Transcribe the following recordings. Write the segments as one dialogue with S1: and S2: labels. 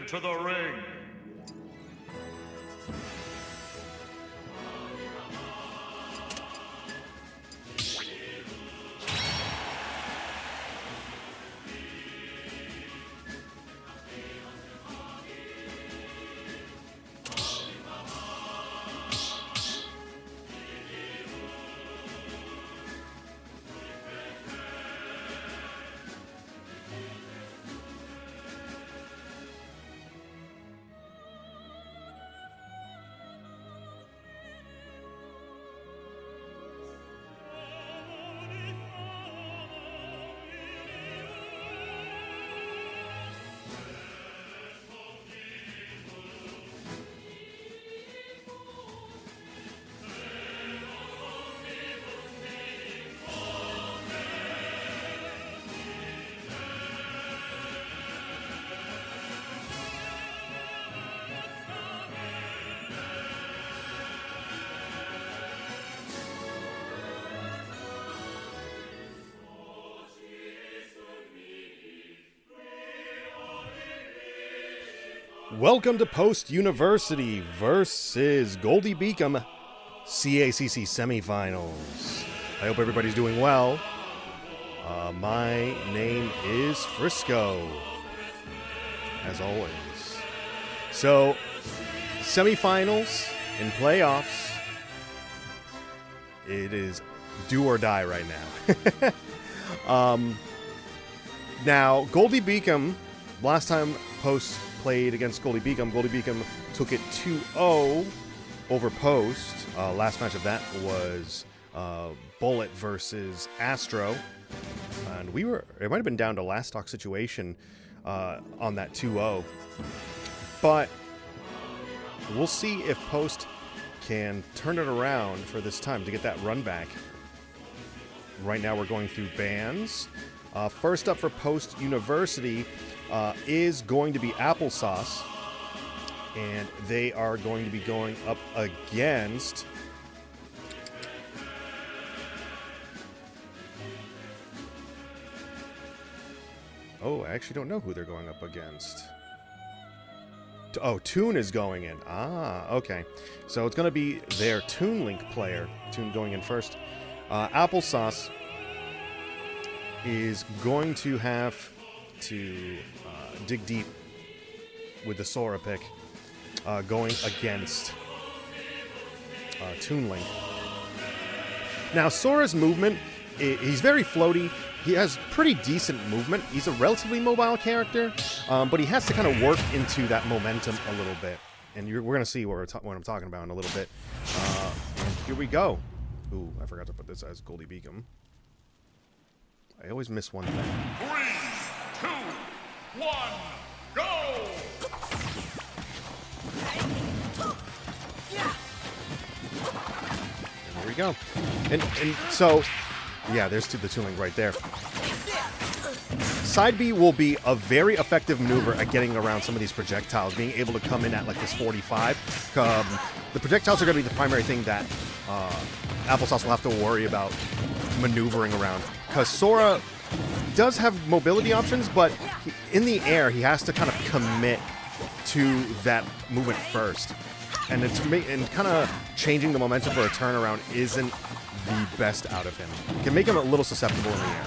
S1: into the ring.
S2: Welcome to Post University versus Goldey Beacom CACC semifinals. I hope everybody's doing well. My name is Frisco, as always. So, semifinals and playoffs. It is do or die right now. Now, Goldey Beacom, last time Post played against Goldey Beacom took it 2-0 over Post. Last match of that was Bullet versus Astro. And it might have been down to last stock situation on that 2-0. But we'll see if Post can turn it around for this time to get that run back. Right now we're going through bans. First up for Post University is going to be Applesauce, and they are going to be going up against I actually don't know who they're going up against. Oh, Toon is going in. Okay. So it's going to be their Toon Link player. Toon going in first. Applesauce is going to have to dig deep with the Sora pick, going against Toon Link. Now, Sora's movement, he's very floaty. He has pretty decent movement. He's a relatively mobile character, but he has to kind of work into that momentum a little bit. And we're going to see what I'm talking about in a little bit. And here we go. Ooh, I forgot to put this as Goldey Beacom. I always miss one thing.
S1: 3, 2, 1, go!
S2: And there we go. And so, yeah, there's the Toon Link right there. Side B will be a very effective maneuver at getting around some of these projectiles, being able to come in at like this 45. The projectiles are going to be the primary thing that Applesauce will have to worry about maneuvering around. Because Sora does have mobility options, but in the air, he has to kind of commit to that movement first. And kind of changing the momentum for a turnaround isn't the best out of him. It can make him a little susceptible in the air.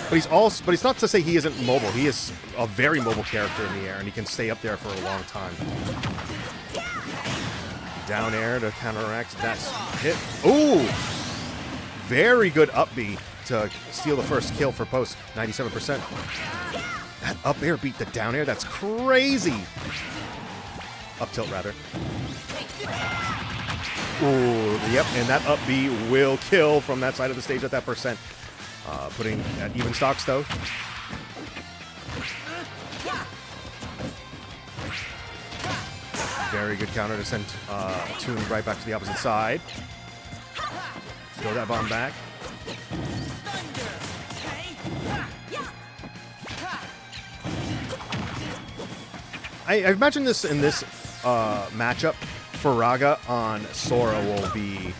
S2: But it's not to say he isn't mobile. He is a very mobile character in the air, and he can stay up there for a long time. Down air to counteract that hit. Ooh! Very good up B to steal the first kill for Post, 97%. That up air beat the down air, that's crazy! Up tilt, rather. Ooh, yep, and that up B will kill from that side of the stage at that percent. Putting at even stocks, though. Very good counter to send Toon right back to the opposite side. Throw that bomb back. I imagine this in this matchup, Faraga on Sora will be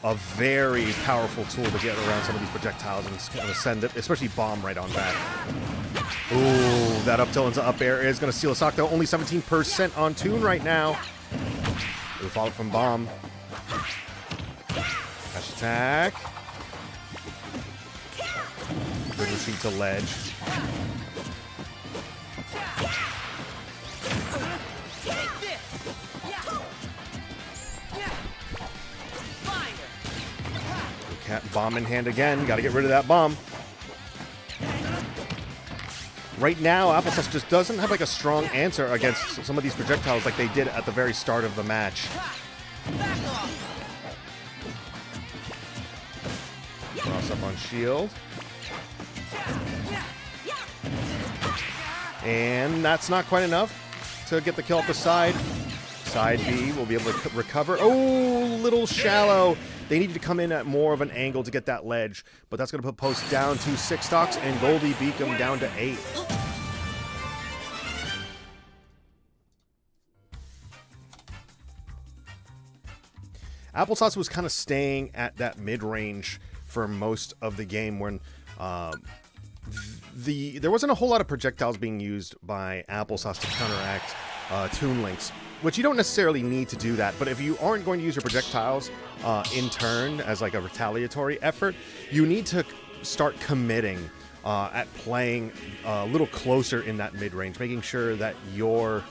S2: a very powerful tool to get around some of these projectiles and send it, especially bomb right on back. Ooh, that up tilt into up air is going to steal a sock, though. Only 17% on tune right now. We follow from bomb. Dash attack. Good retreat to ledge. Cat bomb in hand again. Got to get rid of that bomb. Right now, applesauce just doesn't have like a strong answer against some of these projectiles like they did at the very start of the match. Cross up on shield. And that's not quite enough to get the kill up the side. Side B will be able to recover. Oh, little shallow. They needed to come in at more of an angle to get that ledge, but that's going to put Post down to 6 stocks and Goldey Beacom down to 8. Applesauce was kind of staying at that mid-range for most of the game when there wasn't a whole lot of projectiles being used by Applesauce to counteract Toon Links, which you don't necessarily need to do that, but if you aren't going to use your projectiles in turn as like a retaliatory effort, you need to start committing at playing a little closer in that mid-range, making sure that your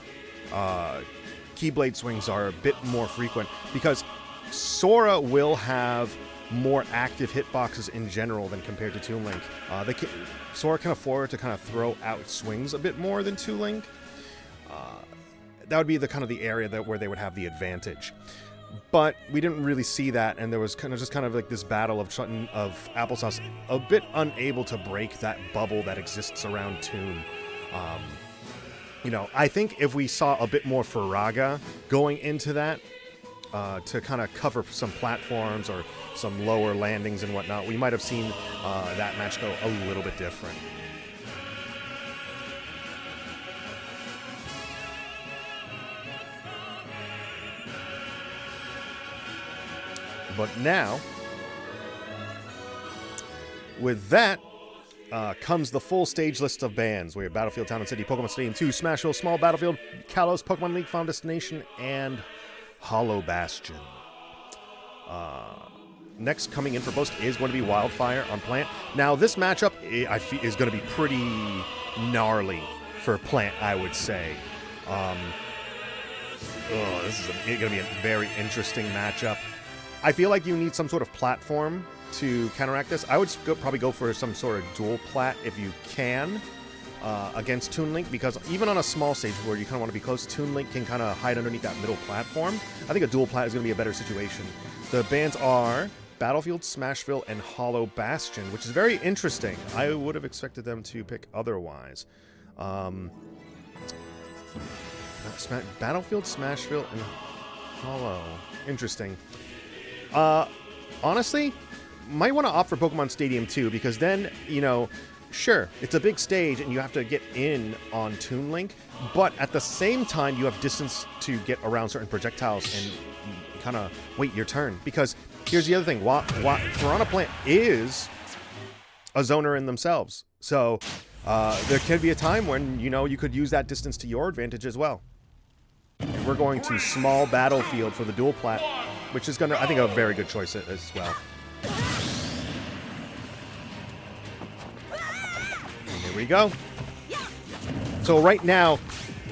S2: Keyblade swings are a bit more frequent, because Sora will have more active hitboxes in general than compared to Toon Link. Sora can afford to kind of throw out swings a bit more than Toon Link. That would be the kind of the area where they would have the advantage. But we didn't really see that, and there was kind of like this battle of Applesauce a bit unable to break that bubble that exists around Toon. You know, I think if we saw a bit more Faraga going into that, to kind of cover some platforms or some lower landings and whatnot, we might have seen that match go a little bit different. But now, with that, comes the full stage list of bands. We have Battlefield, Town and City, Pokemon Stadium 2, Smashville, Small Battlefield, Kalos, Pokemon League, Final Destination, and Hollow Bastion. Next coming in for Boast is going to be Wildfire on Plant. Now, this matchup is going to be pretty gnarly for Plant, I would say. This is going to be a very interesting matchup. I feel like you need some sort of platform to counteract this. I would probably go for some sort of dual plat if you can against Toon Link, because even on a small stage where you kind of want to be close, Toon Link can kind of hide underneath that middle platform. I think a dual plat is going to be a better situation. The bands are Battlefield, Smashville, and Hollow Bastion, which is very interesting. I would have expected them to pick otherwise. Battlefield, Smashville, and Hollow. Interesting. Honestly, might want to opt for Pokemon Stadium 2, because then, you know, sure, it's a big stage and you have to get in on Toon Link, but at the same time you have distance to get around certain projectiles and kind of wait your turn. Because here's the other thing, Piranha Plant is a zoner in themselves, so there could be a time when, you know, you could use that distance to your advantage as well. And we're going to Small Battlefield for the dual plat, which is going to, I think, a very good choice as well. And here we go. So right now,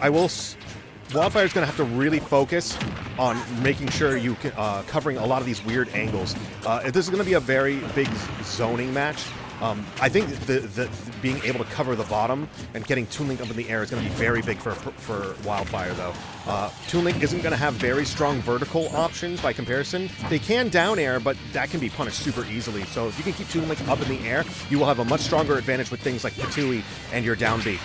S2: Wildfire's going to have to really focus on making sure you can, covering a lot of these weird angles. This is going to be a very big zoning match. I think the being able to cover the bottom and getting Toon Link up in the air is going to be very big for Wildfire, though. Toon Link isn't going to have very strong vertical options by comparison. They can down air, but that can be punished super easily. So if you can keep Toon Link up in the air, you will have a much stronger advantage with things like Patooey and your down B.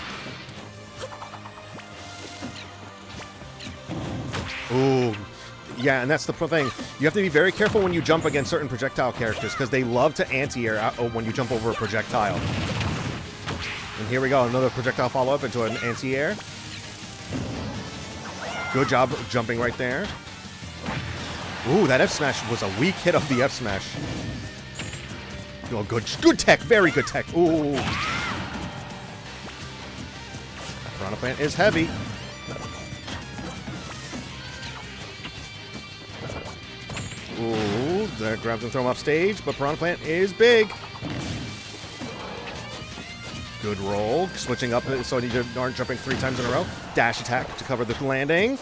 S2: Ooh. Yeah, and that's the thing. You have to be very careful when you jump against certain projectile characters, because they love to anti-air when you jump over a projectile. And here we go, another projectile follow-up into an anti-air. Good job jumping right there. Ooh, that F-Smash was a weak hit of the F-Smash. Oh, good tech, very good tech. Ooh. Plant is heavy. Ooh, that grabs him, throw him off stage, but Piranha Plant is big. Good roll. Switching up so you aren't jumping 3 times in a row. Dash attack to cover the landing.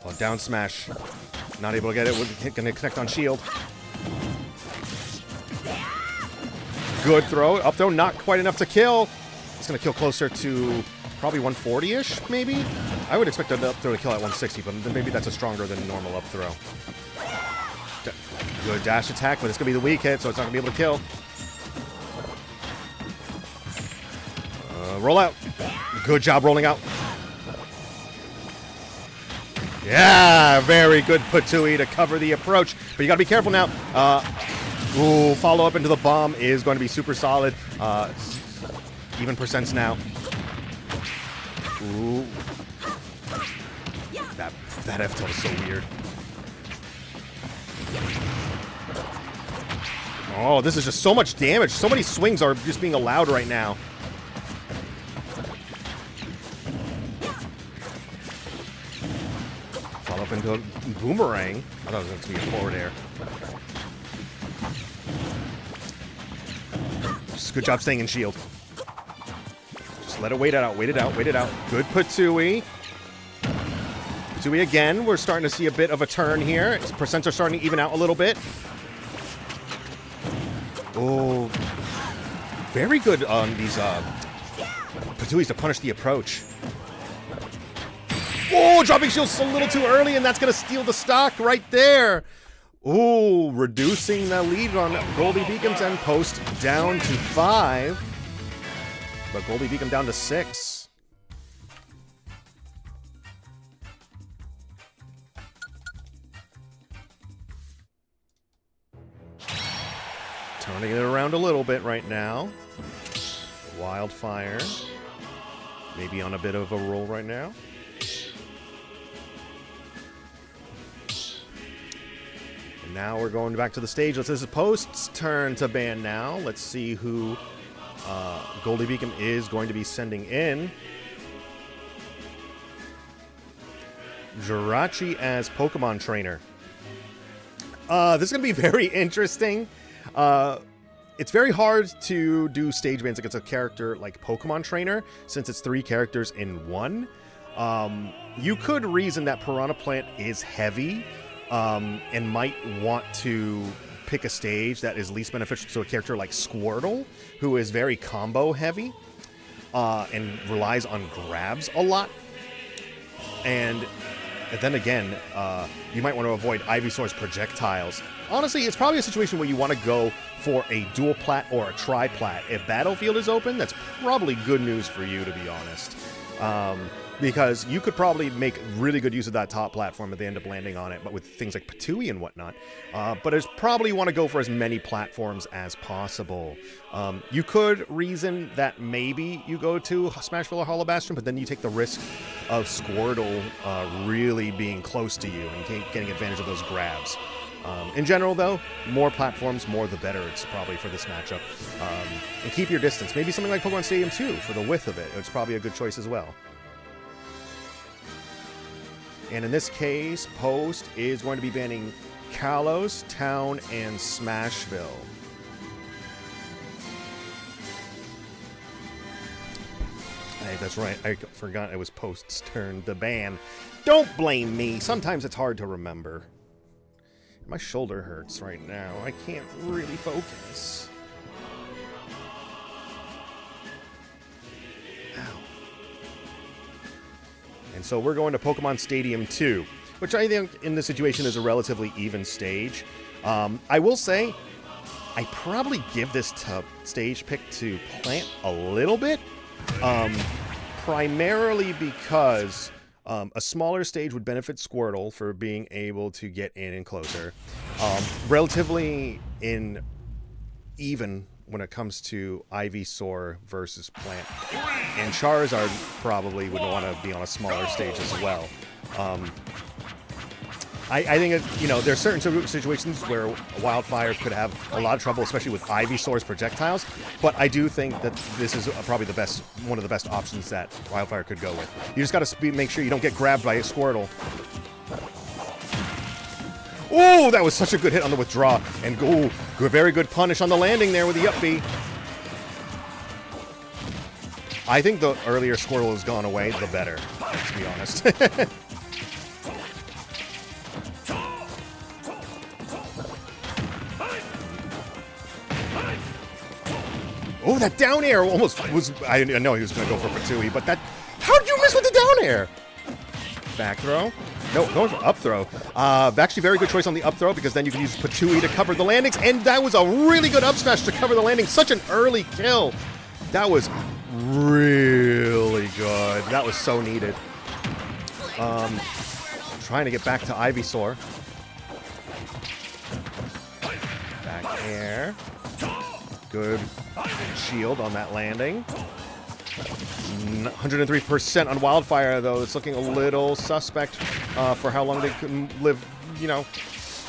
S2: Oh, down smash. Not able to get it. Going to connect on shield. Good throw. Up throw, not quite enough to kill. It's going to kill closer to probably 140-ish, maybe? I would expect an up throw to kill at 160, but maybe that's a stronger than normal up throw. Good dash attack, but it's going to be the weak hit, so it's not going to be able to kill. Roll out. Good job rolling out. Yeah, very good Patui to cover the approach. But you got to be careful now. Ooh, follow up into the bomb is going to be super solid. Even percents now. Ooh. That F tilt is so weird. Oh, this is just so much damage. So many swings are just being allowed right now. Follow up into a boomerang. I thought it was going to be a forward air. Just good job staying in shield. Just let it wait it out, wait it out, wait it out. Good Patui. Patui again. We're starting to see a bit of a turn here. His percents are starting to even out a little bit. Oh, very good on these Patuis to punish the approach. Oh, dropping shields a little too early, and that's going to steal the stock right there. Oh, reducing the lead on Goldey Beacom's end post down to 5. But Goldey Beacom down to 6. Turning it around a little bit right now. Wildfire. Maybe on a bit of a roll right now. And now we're going back to the stage. This is Post's turn to ban now. Let's see who Goldey Beacom is going to be sending in. Jirachi as Pokemon trainer. This is going to be very interesting. It's very hard to do stage bans against a character like Pokemon Trainer, since it's 3 characters in 1. You could reason that Piranha Plant is heavy, and might want to pick a stage that is least beneficial to a character like Squirtle, who is very combo heavy, and relies on grabs a lot. And then again, you might want to avoid Ivysaur's projectiles. Honestly, it's probably a situation where you want to go for a dual plat or a tri-plat. If Battlefield is open, that's probably good news for you, to be honest. Because you could probably make really good use of that top platform if they end up landing on it, but with things like Patui and whatnot. But it's probably want to go for as many platforms as possible. You could reason that maybe you go to Smashville or Hollow Bastion, but then you take the risk of Squirtle really being close to you and getting advantage of those grabs. In general, though, more platforms, more the better. It's probably for this matchup. And keep your distance. Maybe something like Pokemon Stadium 2 for the width of it. It's probably a good choice as well. And in this case, Post is going to be banning Kalos, Town, and Smashville. Hey, that's right. I forgot it was Post's turn to ban. Don't blame me. Sometimes it's hard to remember. My shoulder hurts right now. I can't really focus. Ow. And so we're going to Pokemon Stadium 2, which I think in this situation is a relatively even stage. I will say, I probably give this stage pick to Plant a little bit, primarily because a smaller stage would benefit Squirtle for being able to get in and closer. Relatively even when it comes to Ivysaur versus Plant. And Charizard probably would want to be on a smaller stage as well. I think, you know, there's certain situations where Wildfire could have a lot of trouble, especially with Ivysaur's projectiles, but I do think that this is probably one of the best options that Wildfire could go with. You just got to make sure you don't get grabbed by a Squirtle. Oh, that was such a good hit on the withdraw. And very good punish on the landing there with the up B. I think the earlier Squirtle has gone away, the better, to be honest. Oh, that down air almost was... I know he was going to go for Patui, but that... How did you miss with the down air? Back throw? No, going for up throw. Actually, very good choice on the up throw, because then you can use Patui to cover the landings, and that was a really good up smash to cover the landing. Such an early kill. That was really good. That was so needed. Trying to get back to Ivysaur. Back air. Good shield on that landing. 103% on Wildfire, though. It's looking a little suspect for how long they can live, you know.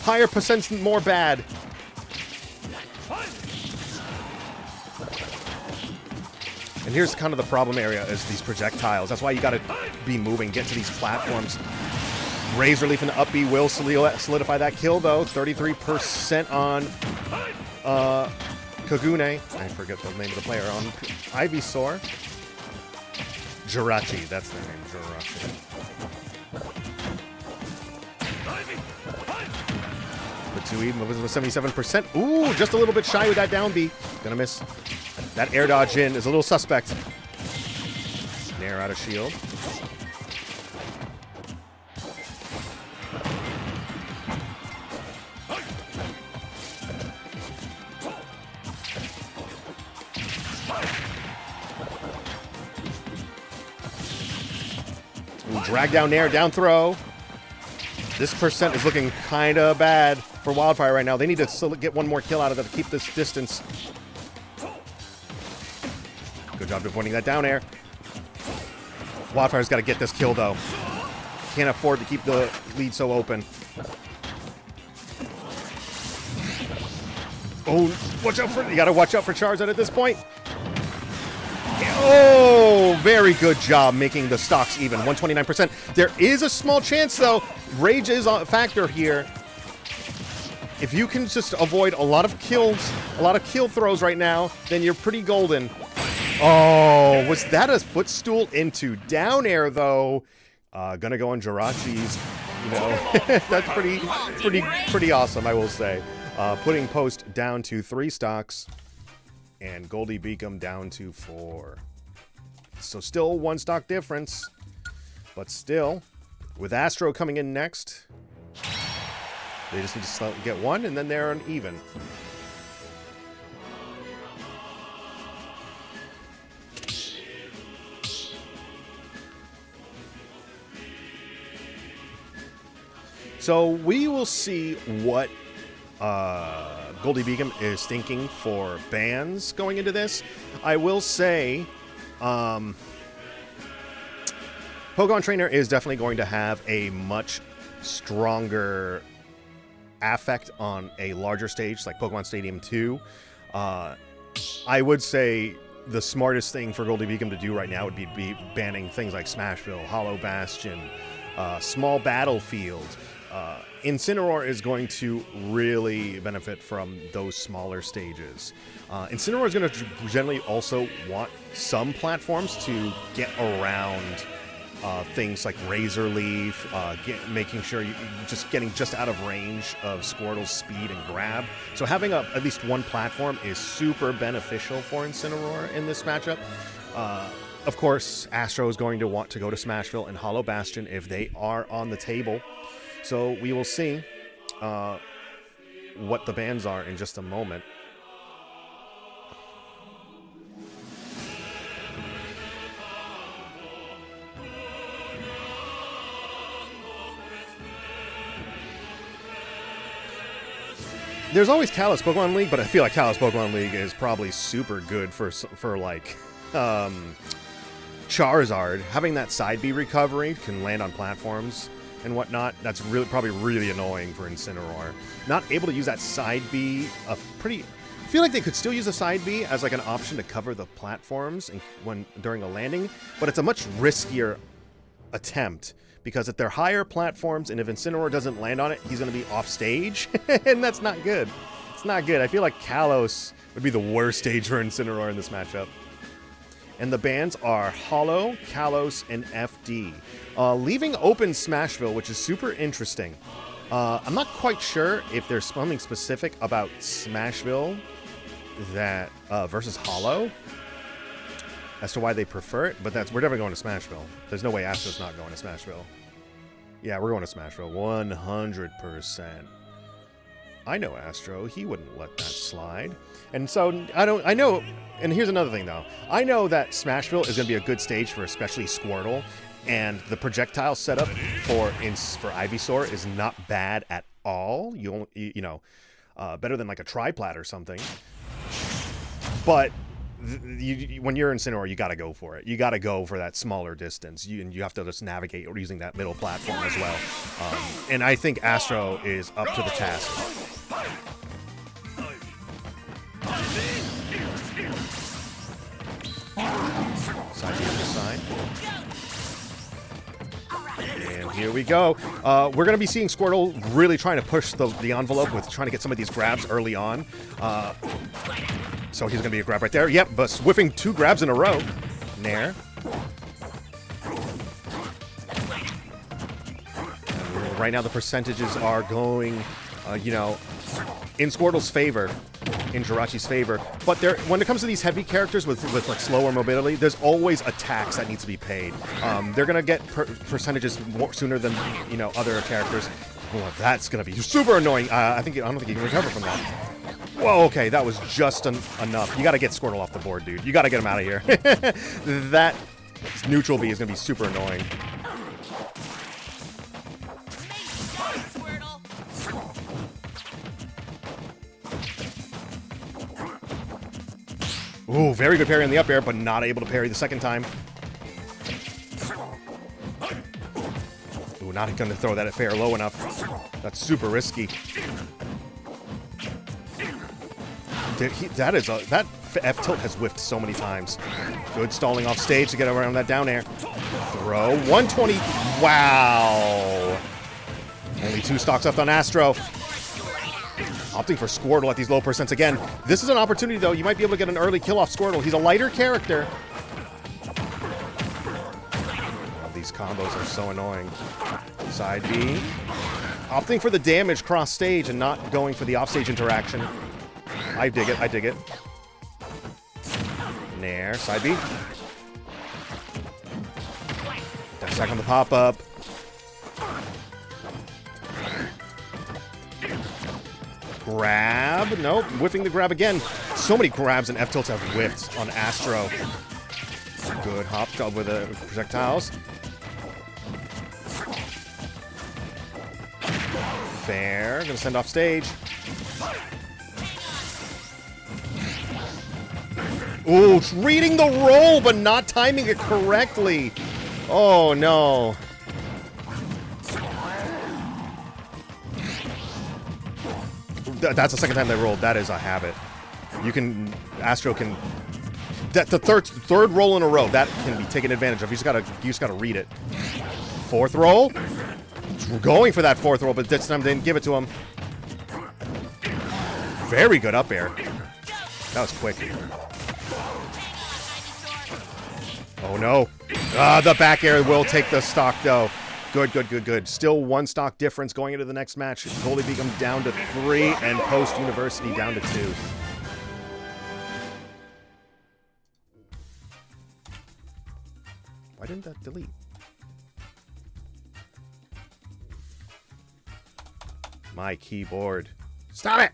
S2: Higher percent, more bad. And here's kind of the problem area is these projectiles. That's why you got to be moving, get to these platforms. Razor Leaf and the up B will solidify that kill, though. 33% on Kagune. I forget the name of the player on Ivysaur. Jirachi, that's their name, Jirachi. Patui moves with 77%. Ooh, just a little bit shy with that down B. Gonna miss. That air dodge in is a little suspect. Nair out of shield. Ooh, drag down Nair, down throw. This percent is looking kind of bad for Wildfire right now. They need to get one more kill out of it to keep this distance. Good job avoiding that down air. Wildfire's got to get this kill, though. Can't afford to keep the lead so open. Oh, watch out for... You got to watch out for Charizard at this point. Oh, very good job making the stocks even. 129%. There is a small chance, though. Rage is a factor here. If you can just avoid a lot of kills, a lot of kill throws right now, then you're pretty golden. Oh, was that a footstool into down air, though? Gonna go on Jirachi's, you know. That's pretty awesome, I will say. Putting Post down to 3 stocks and Goldey Beacom down to 4. So still 1 stock difference, but still, with Astro coming in next, they just need to get 1, and then they're an even. So we will see what Goldey Beacom is thinking for bans going into this. I will say, Pokemon Trainer is definitely going to have a much stronger affect on a larger stage, like Pokemon Stadium 2. I would say the smartest thing for Goldey Beacom to do right now would be banning things like Smashville, Hollow Bastion, Small Battlefield. Incineroar is going to really benefit from those smaller stages. Incineroar is going to generally also want some platforms to get around things like Razor Leaf, making sure you're just getting just out of range of Squirtle's speed and grab. So having at least one platform is super beneficial for Incineroar in this matchup. Of course, Astro is going to want to go to Smashville and Hollow Bastion if they are on the table. So we will see what the bans are in just a moment. There's always Kalos Pokemon League, but I feel like Kalos Pokemon League is probably super good for like Charizard. Having that side B recovery can land on platforms. and whatnot. That's really probably really annoying for Incineroar. Not able to use that side B. I feel like they could still use a side B as like an option to cover the platforms during a landing, but it's a much riskier attempt because if they're higher platforms and if Incineroar doesn't land on it, he's going to be off stage, and that's not good. It's not good. I feel like Kalos would be the worst stage for Incineroar in this matchup. And the bans are Hollow, Kalos, and FD. Leaving open Smashville, which is super interesting. I'm not quite sure if there's something specific about Smashville that versus Hollow as to why they prefer it, but we're definitely going to Smashville. There's no way Astro's not going to Smashville. Yeah, we're going to Smashville, 100%. I know Astro, he wouldn't let that slide. And so, I know, and here's another thing though. I know that Smashville is going to be a good stage for especially Squirtle, and the projectile setup for Ivysaur is not bad at all. You know, better than like a Triplat or something. But when you're in Incineroar, you got to go for it. You got to go for that smaller distance. And you have to just navigate using that middle platform as well. And I think Astro is up to the task. Side to the side. And here we go. We're going to be seeing Squirtle really trying to push the envelope with trying to get some of these grabs early on. So he's going to be a grab right there. Yep, but whiffing 2 grabs in a row. Nair. Right now the percentages are going, you know, in Squirtle's favor, in Jirachi's favor. But when it comes to these heavy characters with like slower mobility, there's always a tax that needs to be paid. They're going to get percentages more sooner than, you know, other characters. Oh, that's going to be super annoying. I don't think he can recover from that. Whoa, okay, that was just enough. You got to get Squirtle off the board, dude. You got to get him out of here. That neutral B is going to be super annoying. Ooh, very good parry on the up air, but not able to parry the second time. Ooh, not going to throw that fair low enough. That's super risky. That F tilt has whiffed so many times. Good stalling off stage to get around that down air. Throw 120. Wow. Only 2 stocks left on Astro. Opting for Squirtle at these low percents again. This is an opportunity though. You might be able to get an early kill off Squirtle. He's a lighter character. Oh, these combos are so annoying. Side B. Opting for the damage cross stage and not going for the offstage interaction. I dig it, I dig it. Nair, side B. Dash attack on the pop-up. Grab. Nope, whiffing the grab again. So many grabs and F-tilts have whiffed on Astro. Good hop job with the projectiles. Fair. Gonna send off stage. Ooh, it's reading the roll, but not timing it correctly. Oh, no. That's the second time they rolled. That is a habit. Astro can... the third roll in a row, that can be taken advantage of. You just gotta read it. 4th roll. We're going for that 4th roll, but this time they didn't give it to him. Very good up air. That was quick. Oh no. The back air will take the stock though. Good, good, good, good. Still 1 stock difference going into the next match. Goldey Beacom down to 3 and Post University down to 2. Why didn't that delete? My keyboard. Stop it!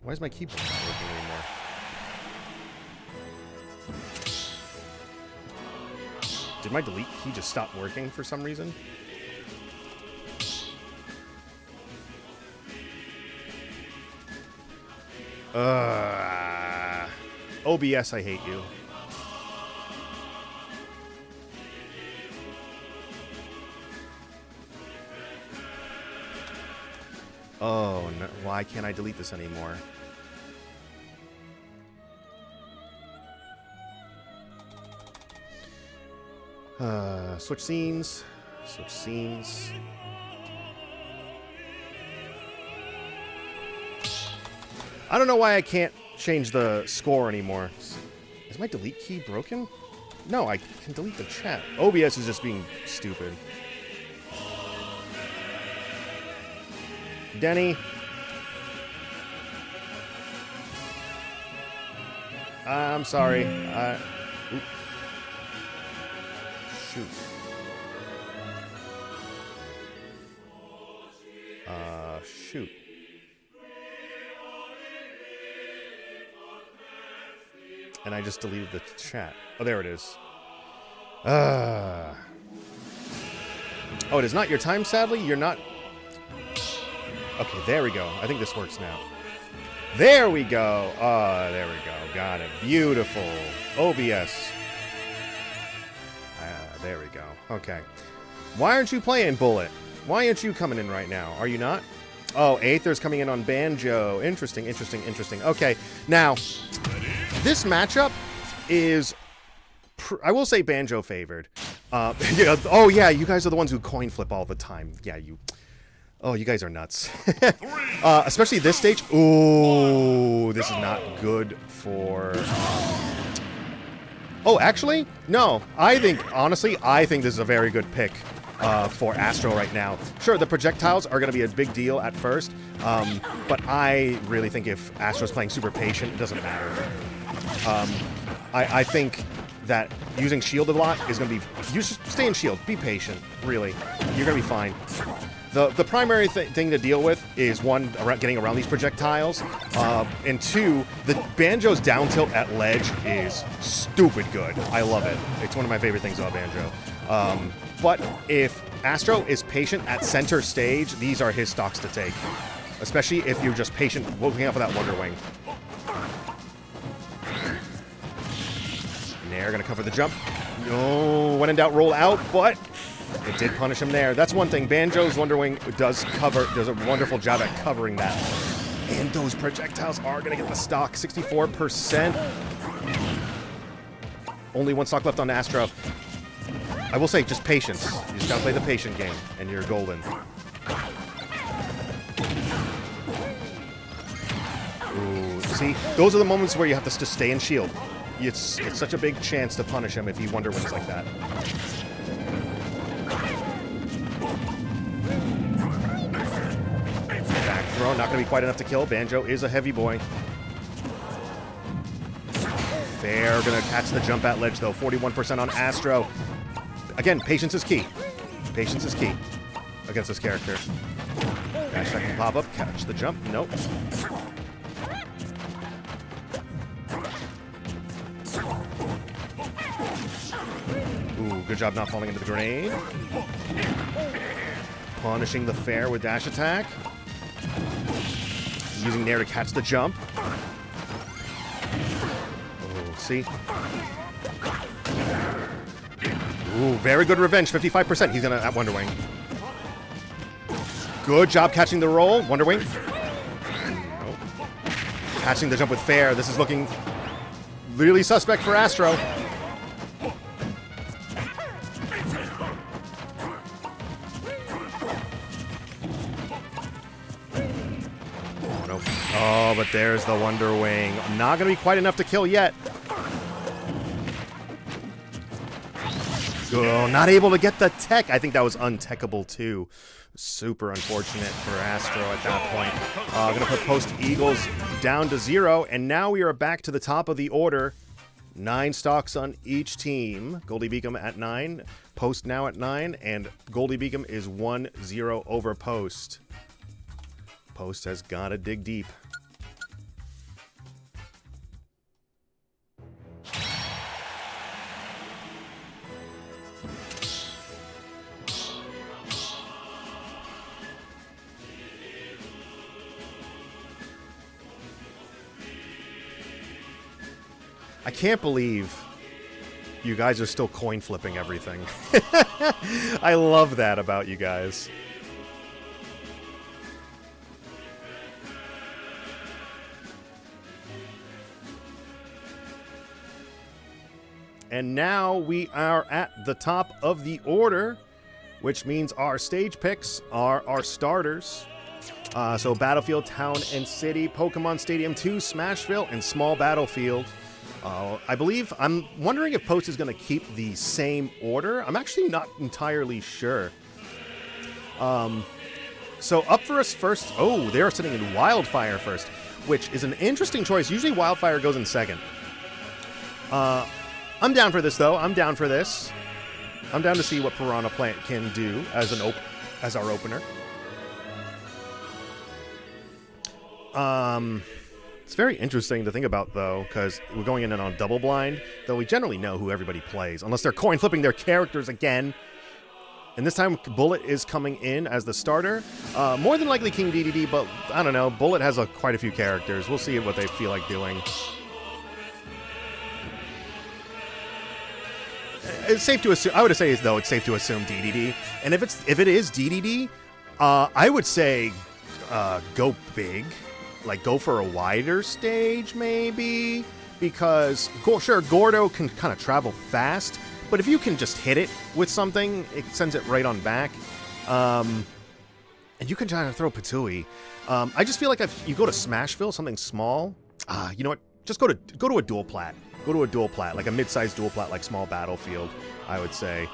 S2: Why is my keyboard not working anymore? Did my delete key just stop working for some reason? OBS, I hate you. Oh, no. Why can't I delete this anymore? Switch scenes. Switch scenes. I don't know why I can't change the score anymore. Is my delete key broken? No, I can delete the chat. OBS is just being stupid. Denny. I'm sorry. Shoot. Shoot. And I just deleted the chat. Oh, there it is. Oh, it is not your time, sadly? You're not... Okay, there we go. I think this works now. There we go. Oh, there we go. Got it. Beautiful. OBS. There we go. Okay. Why aren't you playing Bullet? Why aren't you coming in right now? Are you not? Oh, Aether's coming in on Banjo. Interesting, interesting, interesting. Okay, now, this matchup is, I will say Banjo favored. Oh, yeah, you guys are the ones who coin flip all the time. Yeah, you... Oh, you guys are nuts. Especially this stage. Ooh, this is not good for... Oh, actually? No. I think, honestly, I think this is a very good pick for Astro right now. Sure, the projectiles are going to be a big deal at first, but I really think if Astro's playing super patient, it doesn't matter. I think that using shield a lot is going to be... You should stay in shield. Be patient, really. You're going to be fine. The primary thing to deal with is, one, getting around these projectiles, and two, the Banjo's down tilt at ledge is stupid good. I love it. It's one of my favorite things about Banjo. But if Astro is patient at center stage, these are his stocks to take. Especially if you're just patient looking out for that Wonder Wing. Nair gonna cover the jump. No, when in doubt, roll out, but... It did punish him there. That's one thing. Banjo's Wonder Wing does a wonderful job at covering that. And those projectiles are going to get the stock. 64%. Only one stock left on Astro. I will say, just patience. You just got to play the patient game, and you're golden. Ooh, see? Those are the moments where you have to just stay in shield. It's such a big chance to punish him if he Wonder Wings like that. Not going to be quite enough to kill. Banjo is a heavy boy. Fair. Going to catch the jump at ledge, though. 41% on Astro. Again, patience is key. Patience is key against this character. Dash attack can pop up. Catch the jump. Nope. Ooh, good job not falling into the grenade. Punishing the fair with dash attack. Using Nair to catch the jump. Oh, see? Ooh, very good revenge. 55%. He's gonna at Wonder Wing. Good job catching the roll. Wonder Wing. Nope. Catching the jump with fair. This is looking really suspect for Astro. Oh, but there's the Wonder Wing. Not going to be quite enough to kill yet. Oh, not able to get the tech. I think that was untechable, too. Super unfortunate for Astro at that point. Going to put Post Eagles down to 0, and now we are back to the top of the order. 9 stocks on each team. Goldey Beacom at 9, Post now at 9, and Goldey Beacom is 1-0 over Post. Post has got to dig deep. I can't believe you guys are still coin flipping everything. I love that about you guys. And now we are at the top of the order, which means our stage picks are our starters. So Battlefield, Town, and City, Pokemon Stadium 2, Smashville, and Small Battlefield. I'm wondering if Post is going to keep the same order. I'm actually not entirely sure. So up for us first, they're sitting in Wildfire first, which is an interesting choice. Usually Wildfire goes in second. I'm down for this, though. I'm down for this. I'm down to see what Piranha Plant can do as our opener. It's very interesting to think about, though, because we're going in on double blind, though we generally know who everybody plays, unless they're coin flipping their characters again. And this time, Bullet is coming in as the starter. More than likely King DDD, but I don't know. Bullet has quite a few characters. We'll see what they feel like doing. It's safe to assume. I would say, though, it's safe to assume DDD. And if it is DDD, I would say go big. Like, go for a wider stage, maybe? Because, sure, Gordo can kind of travel fast, but if you can just hit it with something, it sends it right on back. And you can try to throw Patooey. I just feel like if you go to Smashville, something small, you know what? Just go to a dual plat. Go to a dual plat, like a mid-sized dual plat, like Small Battlefield, I would say.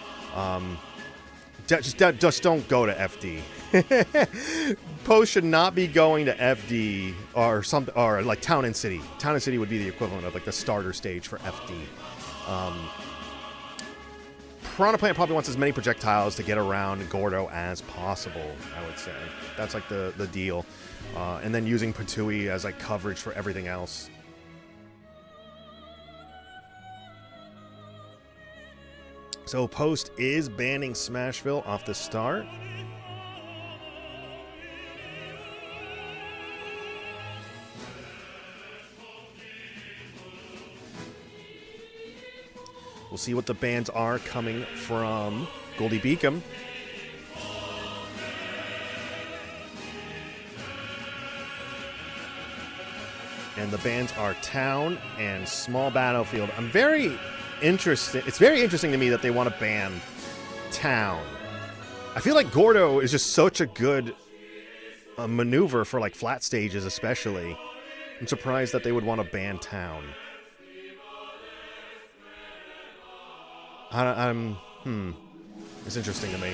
S2: Just don't go to FD. Post should not be going to FD or something, or like Town and City. Town and City would be the equivalent of like the starter stage for FD. Piranha Plant probably wants as many projectiles to get around Gordo as possible, I would say. That's like the deal. And then using Patooey as like coverage for everything else. So Post is banning Smashville off the start. We'll see what the bans are coming from Goldey Beacom. And the bans are Town and Small Battlefield. I'm very interested. It's very interesting to me that they want to ban Town. I feel like Gordo is just such a good maneuver for like flat stages, especially. I'm surprised that they would want to ban Town. It's interesting to me.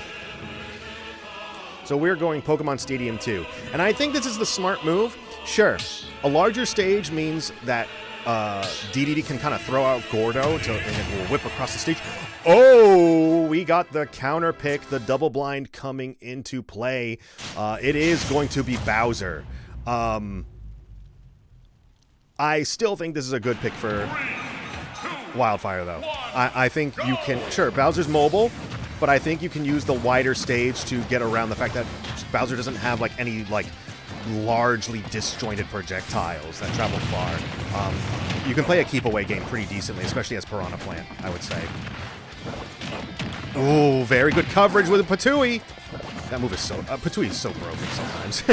S2: So we're going Pokemon Stadium 2. And I think this is the smart move. Sure, a larger stage means that DDD can kind of throw out Gordo and it will whip across the stage. Oh, we got the counter pick, the double blind coming into play. It is going to be Bowser. I still think this is a good pick for Wildfire, though. I think you can... Sure, Bowser's mobile, but I think you can use the wider stage to get around the fact that Bowser doesn't have, like, any, like, largely disjointed projectiles that travel far. You can play a keep-away game pretty decently, especially as Piranha Plant, I would say. Ooh, very good coverage with Patooey. That move is so... Patooey is so broken sometimes.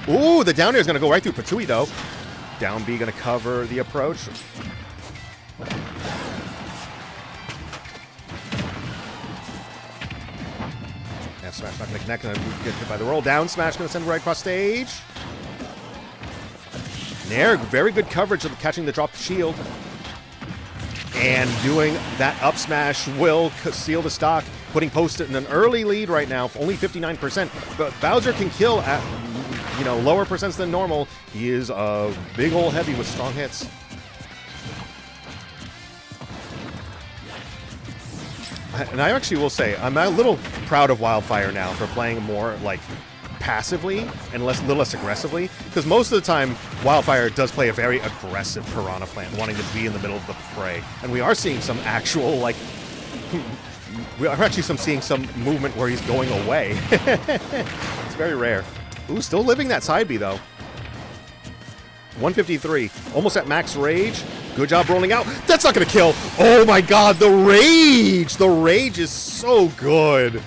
S2: Ooh, the down air is going to go right through Patooey, though. Down B going to cover the approach. F smash not going to connect. Going to get hit by the roll. Down smash going to send right across stage. Nair, very good coverage of catching the dropped shield. And doing that up smash will seal the stock, putting Post in an early lead right now, only 59%. But Bowser can kill at, you know, lower percents than normal. He is a big ol' heavy with strong hits. And I actually will say, I'm a little proud of Wildfire now for playing more, like, passively and a little less aggressively. Because most of the time, Wildfire does play a very aggressive Piranha Plant, wanting to be in the middle of the fray. And we are seeing some actual, like... we are actually seeing some movement where he's going away. It's very rare. Ooh, still living that side B, though. 153. Almost at max rage. Good job rolling out. That's not going to kill. Oh my god, the rage! The rage is so good.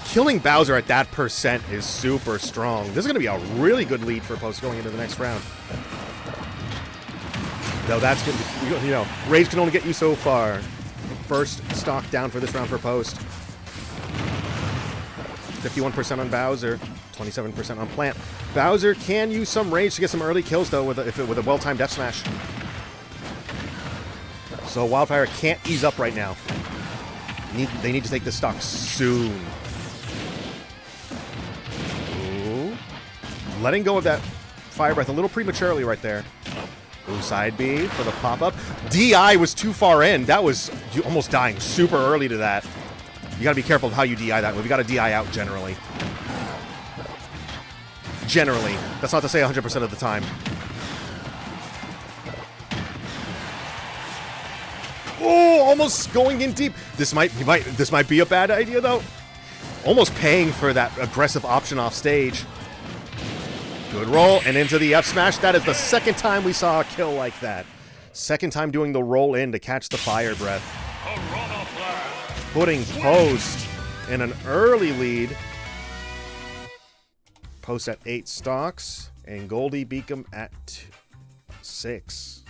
S2: Killing Bowser at that percent is super strong. This is going to be a really good lead for Post going into the next round. Though that's going to, you know, rage can only get you so far. First stock down for this round for Post. 51% on Bowser, 27% on Plant. Bowser can use some rage to get some early kills, though, with a well-timed F Smash. So Wildfire can't ease up right now. They need to take this stock soon. Ooh. Letting go of that Fire Breath a little prematurely right there. Ooh, side B for the pop-up. DI was too far in. That was almost dying super early to that. You gotta be careful of how you DI that move. You gotta DI out generally. Generally. That's not to say 100% of the time. Oh, almost going in deep. This might be a bad idea though. Almost paying for that aggressive option off stage. Good roll and into the F smash. That is the second time we saw a kill like that. Second time doing the roll in to catch the Fire Breath. Putting Post in an early lead. Post at 8 stocks and Goldey Beacom at 6.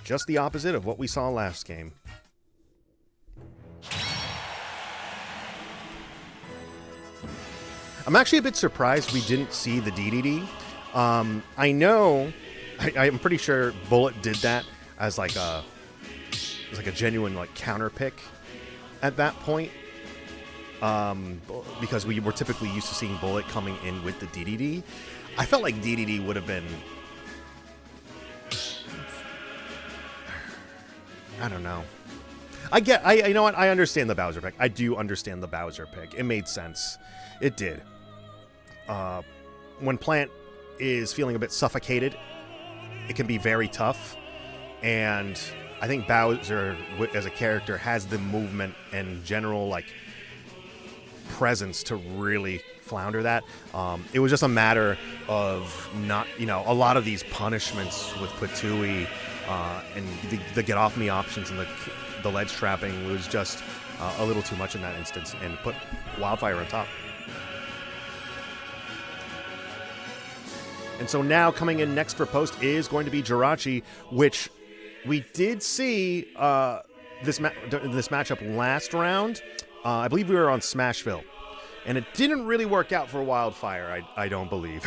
S2: Just the opposite of what we saw last game. I'm actually a bit surprised we didn't see the DDD. I know, I'm pretty sure Bullet did that as like a genuine like counter pick at that point. Because we were typically used to seeing Bullet coming in with the DDD. I felt like DDD would have been, I don't know. You know what? I understand the Bowser pick. I do understand the Bowser pick. It made sense. It did. When Plant is feeling a bit suffocated, it can be very tough. And I think Bowser, as a character, has the movement and general, like, presence to really flounder that. It was just a matter of not, you know, a lot of these punishments with Patui and the get off me options and the ledge trapping was just a little too much in that instance, and put Wildfire on top. And so now coming in next for Post is going to be Jirachi, which we did see this matchup last round. I believe we were on Smashville. And it didn't really work out for Wildfire, I don't believe.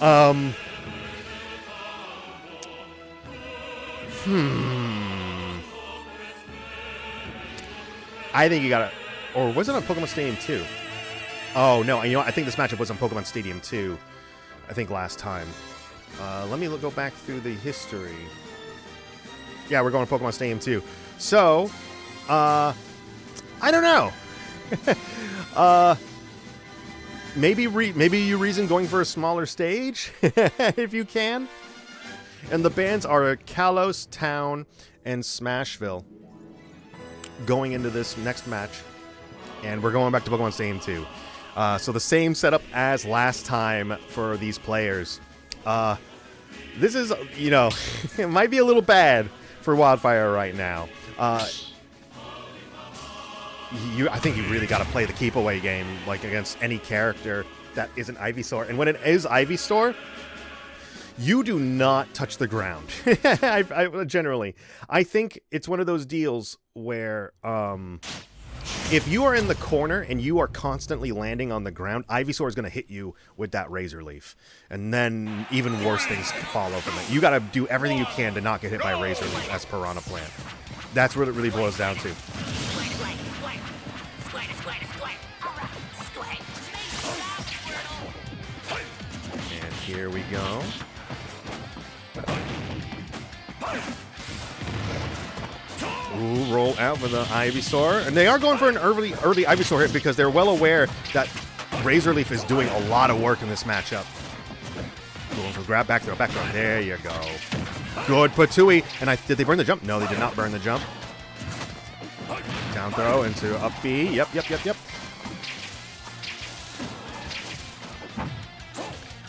S2: I think you gotta... Or was it on Pokemon Stadium 2? Oh, no, you know what? I think this matchup was on Pokemon Stadium 2. I think last time. Let me go back through the history. Yeah, we're going to Pokemon Stadium 2. So, I don't know. Maybe you reason going for a smaller stage, if you can. And the bands are Kalos, Town, and Smashville going into this next match. And we're going back to Pokemon Stadium 2. So the same setup as last time for these players. This is, you know, it might be a little bad for Wildfire right now. I think you really got to play the keep away game, like against any character that isn't Ivysaur. And when it is Ivysaur, you do not touch the ground. Generally, I think it's one of those deals where if you are in the corner and you are constantly landing on the ground, Ivysaur is going to hit you with that Razor Leaf. And then even worse things follow from it. You got to do everything you can to not get hit by Razor Leaf as Piranha Plant. That's what it really boils down to. And here we go. Ooh, roll out with the Ivysaur. And they are going for an early Ivysaur hit because they're well aware that Razor Leaf is doing a lot of work in this matchup. Going for grab, back throw, back throw. There you go. Good Patui. And did they burn the jump? No, they did not burn the jump. Down throw into up B. Yep.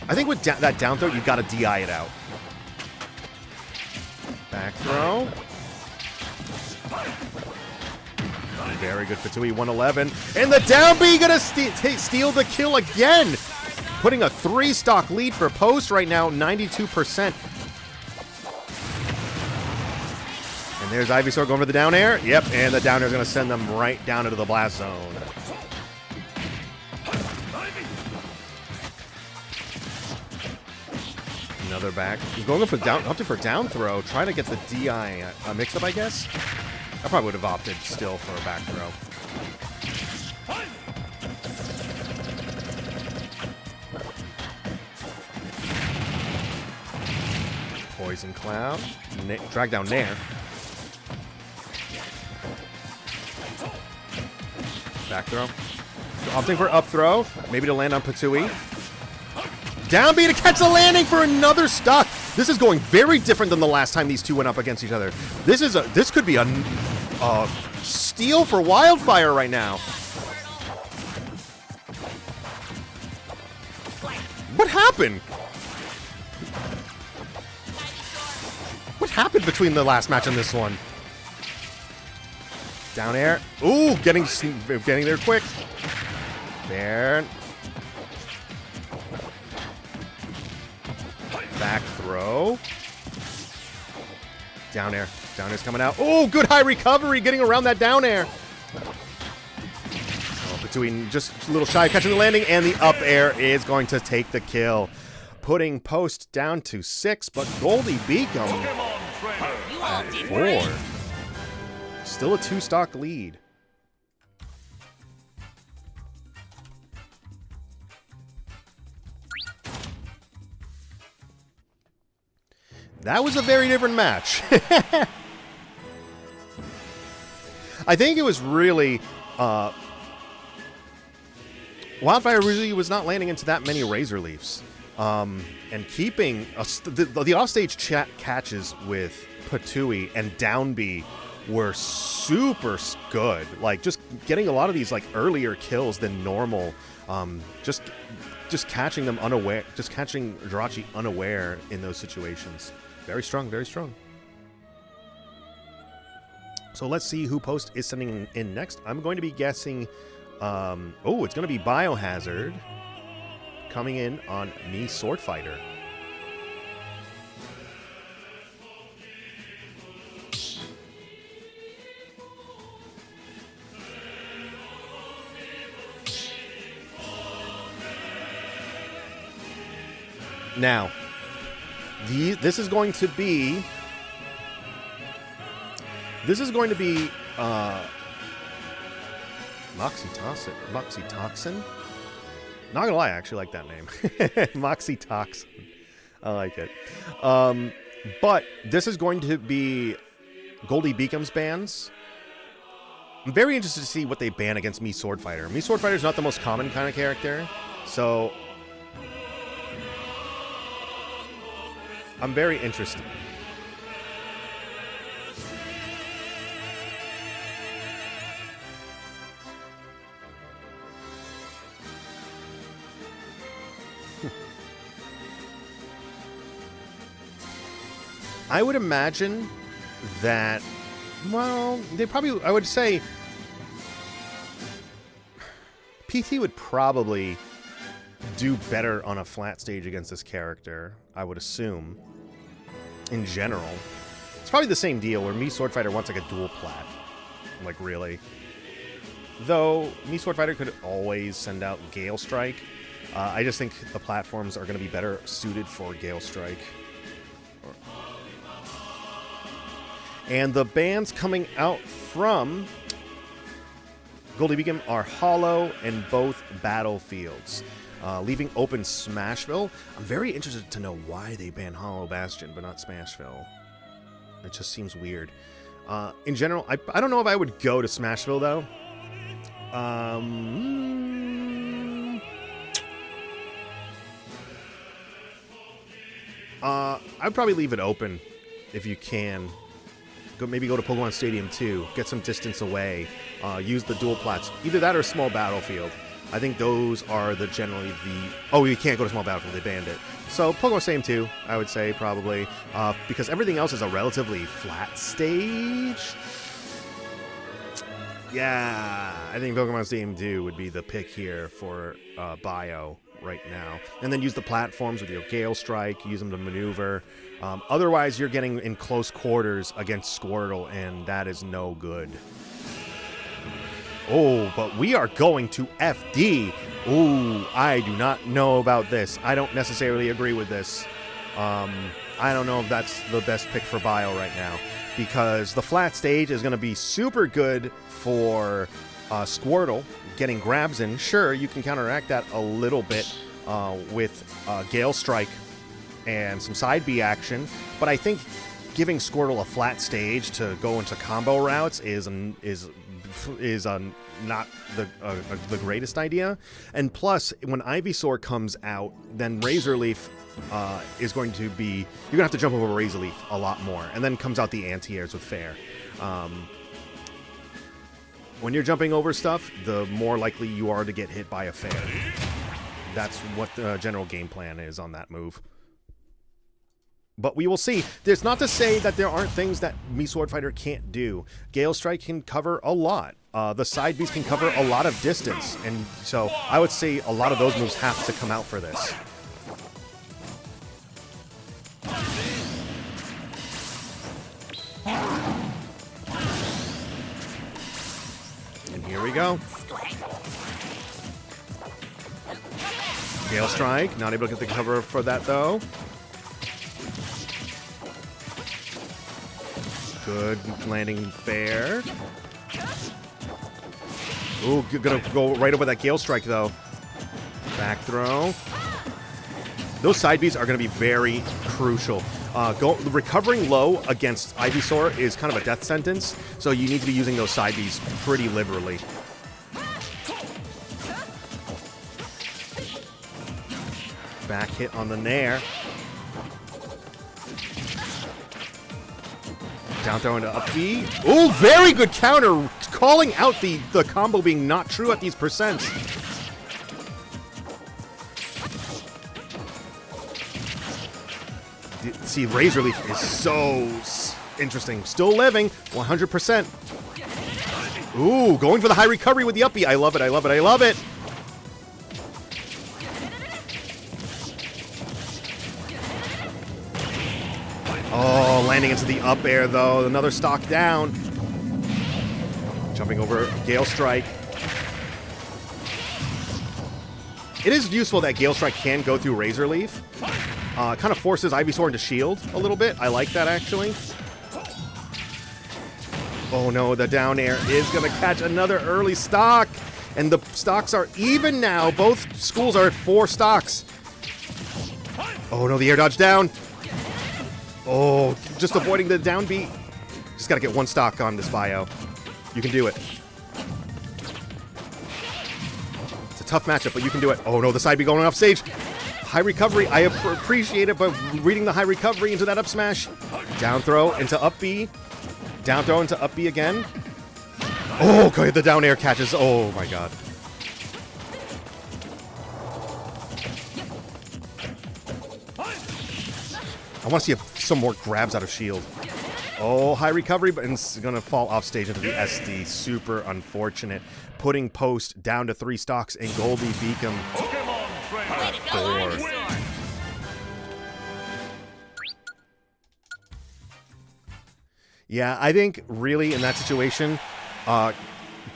S2: I think with that down throw, you've got to DI it out. Back throw. Very good Patui, 111. And the down B gonna steal the kill again. putting a 3-stock lead for Post right now, 92%. And there's Ivysaur going for the down air. Yep, and the down air is going to send them right down into the blast zone. Another back. He's going for down, opting for down throw, trying to get the DI mix-up, I guess. I probably would have opted still for a back throw. Poison Cloud. Drag down Nair. Back throw. Opting for up throw. Maybe to land on Patui. Down B to catch the landing for another stock. This is going very different than the last time these two went up against each other. This could be a steal for Wildfire right now. What happened? What happened between the last match and this one? Down air. Ooh, getting there quick. There. Back throw. Down air. Down air's coming out. Oh, good high recovery getting around that down air. Oh, between just a little shy of catching the landing, and the up air is going to take the kill. Putting Post down to 6, but Goldey Beacom at 4. Still a 2-stock lead. That was a very different match. I think it was really... Wildfire really was not landing into that many Razor Leafs. And keeping... the offstage catches with Patui and Down B were super good. Like, just getting a lot of these, like, earlier kills than normal. Just catching them unaware. Just catching Jirachi unaware in those situations. Very strong, very strong. So let's see who Post is sending in next. I'm going to be guessing... oh, it's going to be Biohazard coming in on Mii Swordfighter. Now, this is going to be Moxitoxin. Not gonna lie, I actually like that name. Moxitoxin. I like it. But this is going to be Goldey Beacom's bans. I'm very interested to see what they ban against Mii Swordfighter. Mii Swordfighter is not the most common kind of character, so I'm very interested. I would imagine that, well, they probably, I would say, PT would probably do better on a flat stage against this character, I would assume, in general. It's probably the same deal where Mii Swordfighter wants like a dual plat. Like, really. Though, Mii Swordfighter could always send out Gale Strike. I just think the platforms are going to be better suited for Gale Strike. And the bans coming out from Goldey Beacom are Hollow and both Battlefields. Leaving open Smashville. I'm very interested to know why they ban Hollow Bastion, but not Smashville. It just seems weird. In general, I don't know if I would go to Smashville, though. I'd probably leave it open if you can. Maybe go to Pokemon Stadium 2, get some distance away, use the dual plats. Either that or Small Battlefield. I think those are generally the... Oh, you can't go to Small Battlefield, they banned it. So Pokemon Stadium 2, I would say, probably. Because everything else is a relatively flat stage. Yeah, I think Pokemon Stadium 2 would be the pick here for Bio. right now. And then use the platforms with your Gale Strike, use them to maneuver. Otherwise, you're getting in close quarters against Squirtle, and that is no good. Oh, but we are going to FD. Ooh, I do not know about this. I don't necessarily agree with this. I don't know if that's the best pick for Bio right now, because the flat stage is going to be super good for Squirtle getting grabs in. Sure, you can counteract that a little bit with Gale Strike and some side B action, but I think giving Squirtle a flat stage to go into combo routes is not the greatest idea. And plus, when Ivysaur comes out, then Razor Leaf is going to be... You're going to have to jump over Razor Leaf a lot more. And then comes out the anti-airs with Fair. When you're jumping over stuff, the more likely you are to get hit by a Fair. That's what the general game plan is on that move. But we will see. There's not to say that there aren't things that Mii Swordfighter can't do. Gale Strike can cover a lot. The side Bs can cover a lot of distance. And so I would say a lot of those moves have to come out for this. And here we go. Gale Strike. Not able to get the cover for that, though. Good landing Fair. Ooh, gonna go right over that Gale Strike, though. Back throw. Those side Bs are going to be very crucial. Recovering low against Ivysaur is kind of a death sentence, so you need to be using those side Bs pretty liberally. Back hit on the Nair. Down throw into up B. Ooh, very good counter. Calling out the combo being not true at these percents. See, Razor Leaf is so interesting. Still living, 100%. Ooh, going for the high recovery with the up B. I love it, I love it, I love it. Oh, landing into the up air, though. Another stock down. Jumping over Gale Strike. It is useful that Gale Strike can go through Razor Leaf. Kind of forces Ivysaur into shield a little bit. I like that, actually. Oh, no. The down air is going to catch another early stock. And the stocks are even now. Both schools are at 4 stocks. Oh, no. The air dodge down. Oh, just avoiding the down beat. Just got to get 1 stock on this Bio. You can do it. It's a tough matchup, but you can do it. Oh, no. The side B going off stage. High recovery. I appreciate it, but reading the high recovery into that up smash. Down throw into up B. Down throw into up B again. Oh, okay. The down air catches. Oh, my God. I want to see some more grabs out of shield. Oh, high recovery, but it's going to fall off stage into the SD. Super unfortunate. Putting Post down to 3 stocks and Goldey Beacom 4. Yeah, I think really in that situation,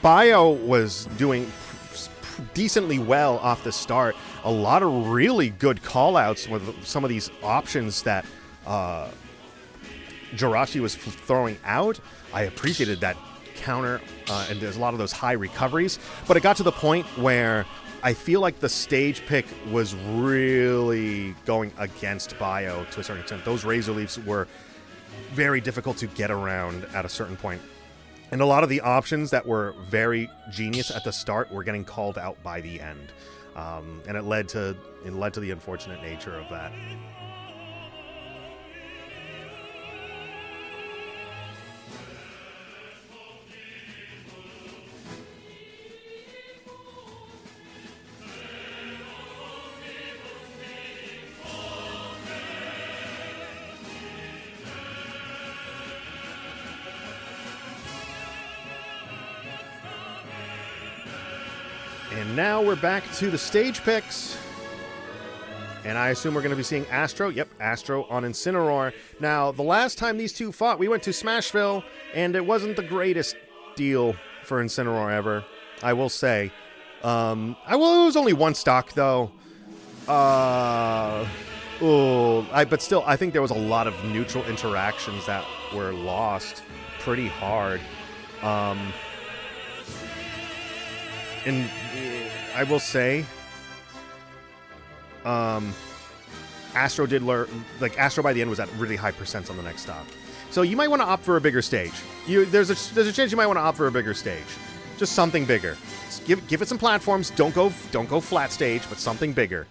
S2: Bio was doing decently well off the start. A lot of really good callouts with some of these options that Jirachi was throwing out. I appreciated that counter, and there's a lot of those high recoveries. But it got to the point where I feel like the stage pick was really going against Bio to a certain extent. Those Razor Leafs were very difficult to get around at a certain point. And a lot of the options that were very genius at the start were getting called out by the end. And it led to the unfortunate nature of that. And now we're back to the stage picks. And I assume we're going to be seeing Astro. Yep, Astro on Incineroar. Now, the last time these two fought, we went to Smashville, and it wasn't the greatest deal for Incineroar ever, I will say. It was only one stock, though. But still, I think there was a lot of neutral interactions that were lost pretty hard. And I will say, Astro did learn, like, Astro by the end was at really high percents on the next stock. So you might want to opt for a bigger stage. There's a chance you might want to opt for a bigger stage. Just something bigger. Just give it some platforms. Don't go flat stage, but something bigger.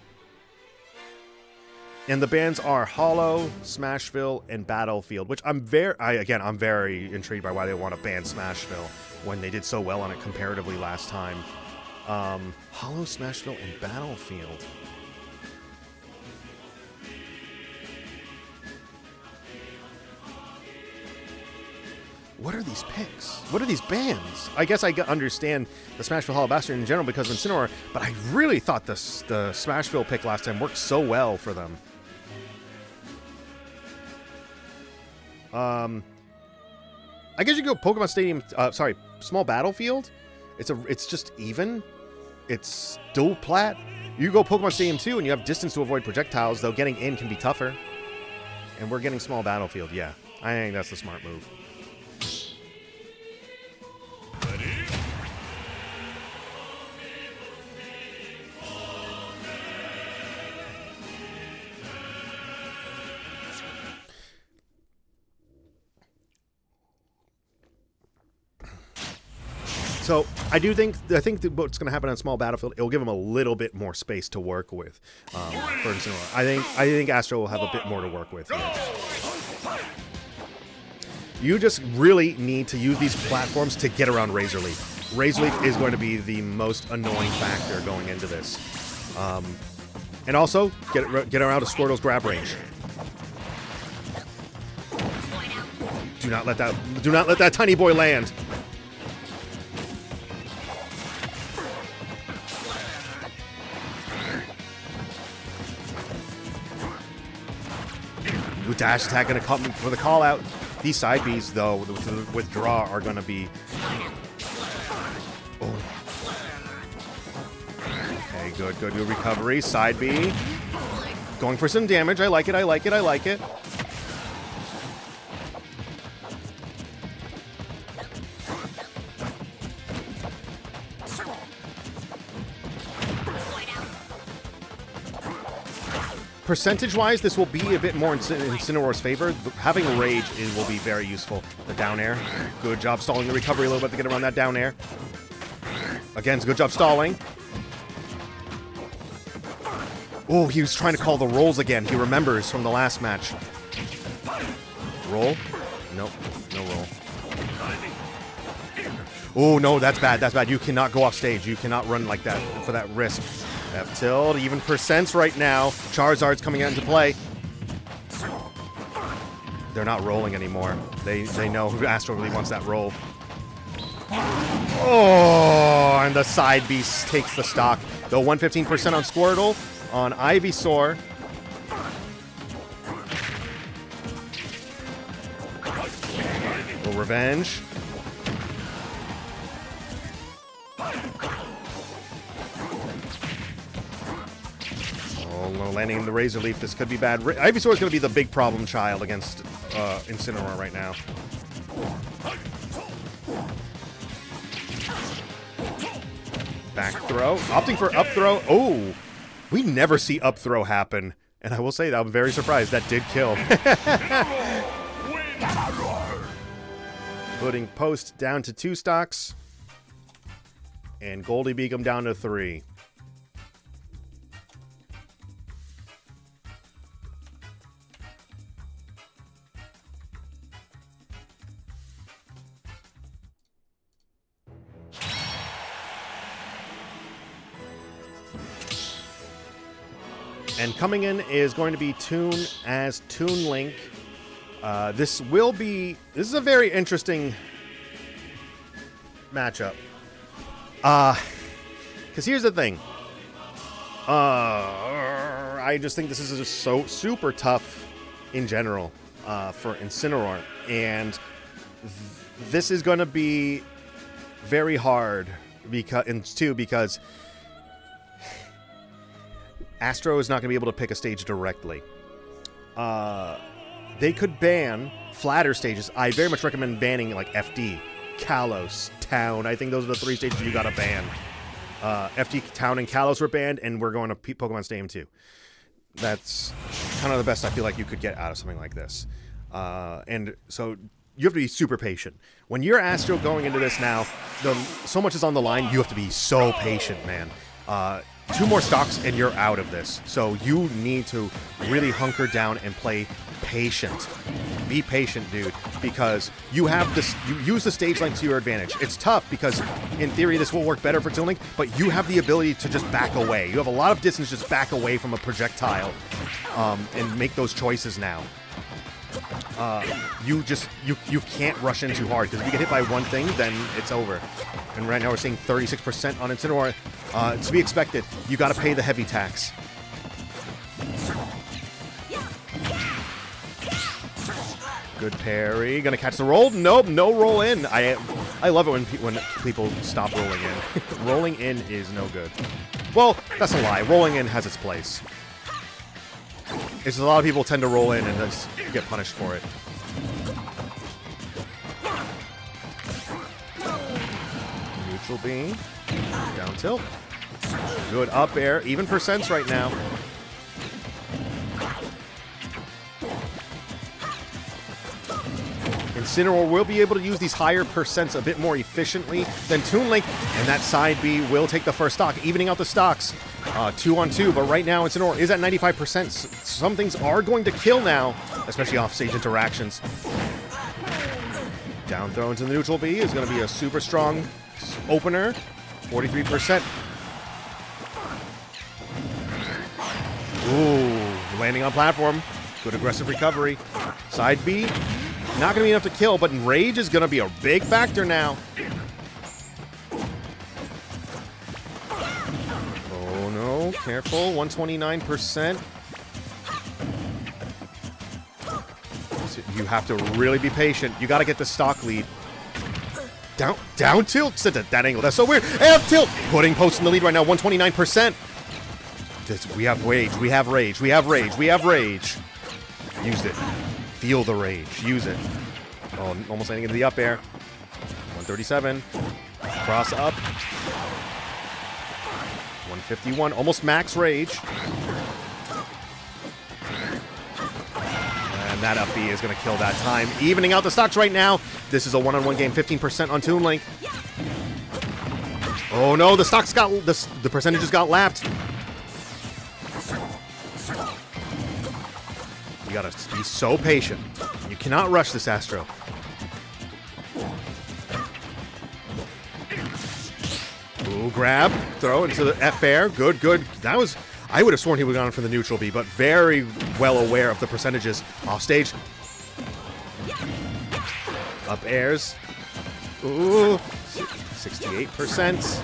S2: And the bans are Hollow, Smashville, and Battlefield, which I'm very intrigued by why they want to ban Smashville when they did so well on it comparatively last time. Hollow, Smashville, and Battlefield. What are these picks? What are these bans? I guess I understand the Smashville Hollow Bastard in general because of Incineroar, but I really thought the Smashville pick last time worked so well for them. I guess you go Pokemon Stadium. Small Battlefield. It's just even. It's dual plat. You go Pokemon Stadium 2, and you have distance to avoid projectiles. Though getting in can be tougher. And we're getting Small Battlefield. Yeah, I think that's the smart move. So I think what's going to happen on Small Battlefield, it'll give them a little bit more space to work with. For Incineroar, I think Astro will have a bit more to work with. Yeah. You just really need to use these platforms to get around Razor Leaf. Razor Leaf is going to be the most annoying factor going into this, and also get around to Squirtle's grab range. Do not let that tiny boy land. Dash attack going to come for the call out. These side Bs, though, with the withdraw, are going to be. Oh. Okay, good recovery. Side B. Going for some damage. I like it. Percentage-wise, this will be a bit more in Incineroar's favor. Having Rage will be very useful. The down air. Good job stalling the recovery a little bit to get around that down air. Again, good job stalling. Oh, he was trying to call the rolls again. He remembers from the last match. Roll? Nope, no roll. Oh, no, that's bad. You cannot go off stage. You cannot run like that for that risk. F-tilt, even percents right now. Charizard's coming out into play. They're not rolling anymore. They know who Astro really wants that roll. Oh, and the side beast takes the stock. Though 115% on Squirtle, on Ivysaur. Revenge. Landing in the Razor Leaf, this could be bad. Ivysaur is going to be the big problem child against Incineroar right now. Back throw. Opting for up throw. Oh, we never see up throw happen. And I will say that I'm very surprised. That did kill. Putting Post down to 2 stocks. And Goldey Beacom down to 3. And coming in is going to be Toon as Toon Link. This is a very interesting matchup. Because here's the thing. I just think this is just so super tough in general for Incineroar. And this is going to be very hard because Astro is not going to be able to pick a stage directly. They could ban flatter stages. I very much recommend banning like FD, Kalos, Town. I think those are the 3 stages you got to ban. FD, Town, and Kalos were banned, and we're going to Pokemon Stadium 2. That's kind of the best I feel like you could get out of something like this. And so you have to be super patient. When you're Astro going into this now, so much is on the line, you have to be so patient, man. 2 more stocks and you're out of this. So you need to really hunker down and play patient. Be patient, dude, because you have this. You use the stage length to your advantage. It's tough because, in theory, this will work better for Toon Link, but you have the ability to just back away. You have a lot of distance, just back away from a projectile, and make those choices now. You can't rush in too hard, because if you get hit by one thing, then it's over. And right now we're seeing 36% on Incineroar. To be expected, you got to pay the heavy tax. Good parry. Gonna catch the roll? Nope, no roll in. I love it when people stop rolling in. Rolling in is no good. Well, that's a lie. Rolling in has its place. It's a lot of people tend to roll in and just get punished for it. Neutral beam. Down tilt. Good up air. Even percents right now. Incineroar will be able to use these higher percents a bit more efficiently than Toon Link, and that side B will take the first stock, evening out the stocks. 2-on-2, but right now Incineroar is at 95%. Some things are going to kill now, especially offstage interactions. Down throw into the neutral B is going to be a super strong opener. 43%. Ooh, landing on platform. Good aggressive recovery. Side B. Not going to be enough to kill, but Rage is going to be a big factor now. Oh no, careful, 129%. So you have to really be patient. You got to get the stock lead. Down tilt, sit at that angle. That's so weird. F tilt, putting Post in the lead right now, 129%. We have rage, we have rage, we have rage, we have rage. Used it. Feel the rage. Use it. Oh, almost landing into the up air. 137. Cross up. 151. Almost max rage. And that up B is going to kill that time. Evening out the stocks right now. This is a one-on-one game. 15% on Toon Link. Oh no, the stocks got... The percentages got lapped. You gotta be so patient. You cannot rush this Astro. Ooh, grab, throw into the F air. Good, good. That was... I would have sworn he would have gone for the neutral B, but very well aware of the percentages. Off stage. Up airs. Ooh, 68%.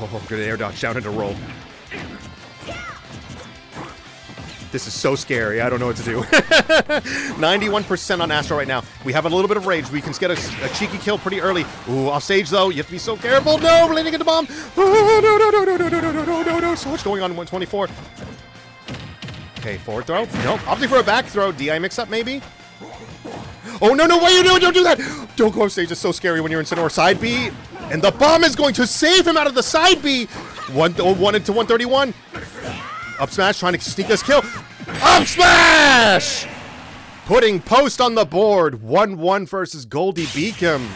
S2: Oh, good air dodge down into roll. This is so scary. I don't know what to do. 91% on Astro right now. We have a little bit of rage. We can get a cheeky kill pretty early. Ooh, off stage though. You have to be so careful. No, landing into bomb. Oh, no. So much going on in 124. Okay, forward throw. Nope. Opting for a back throw. DI mix up maybe. Oh, no. What are you doing? Don't do that. Don't go off stage. It's so scary when you're in Incineroar. Side B. And the bomb is going to save him out of the side B. 1 into 131. Up smash, trying to sneak this kill. Up smash! Putting Post on the board. 1-1 versus Goldey Beacom.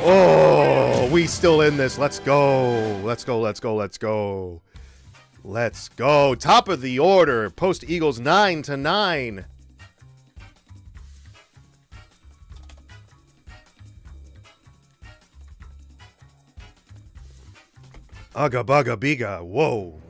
S2: Oh, we still in this. Let's go. Let's go. Top of the order. Post Eagles 9-9. Ugga bugga biga. Whoa.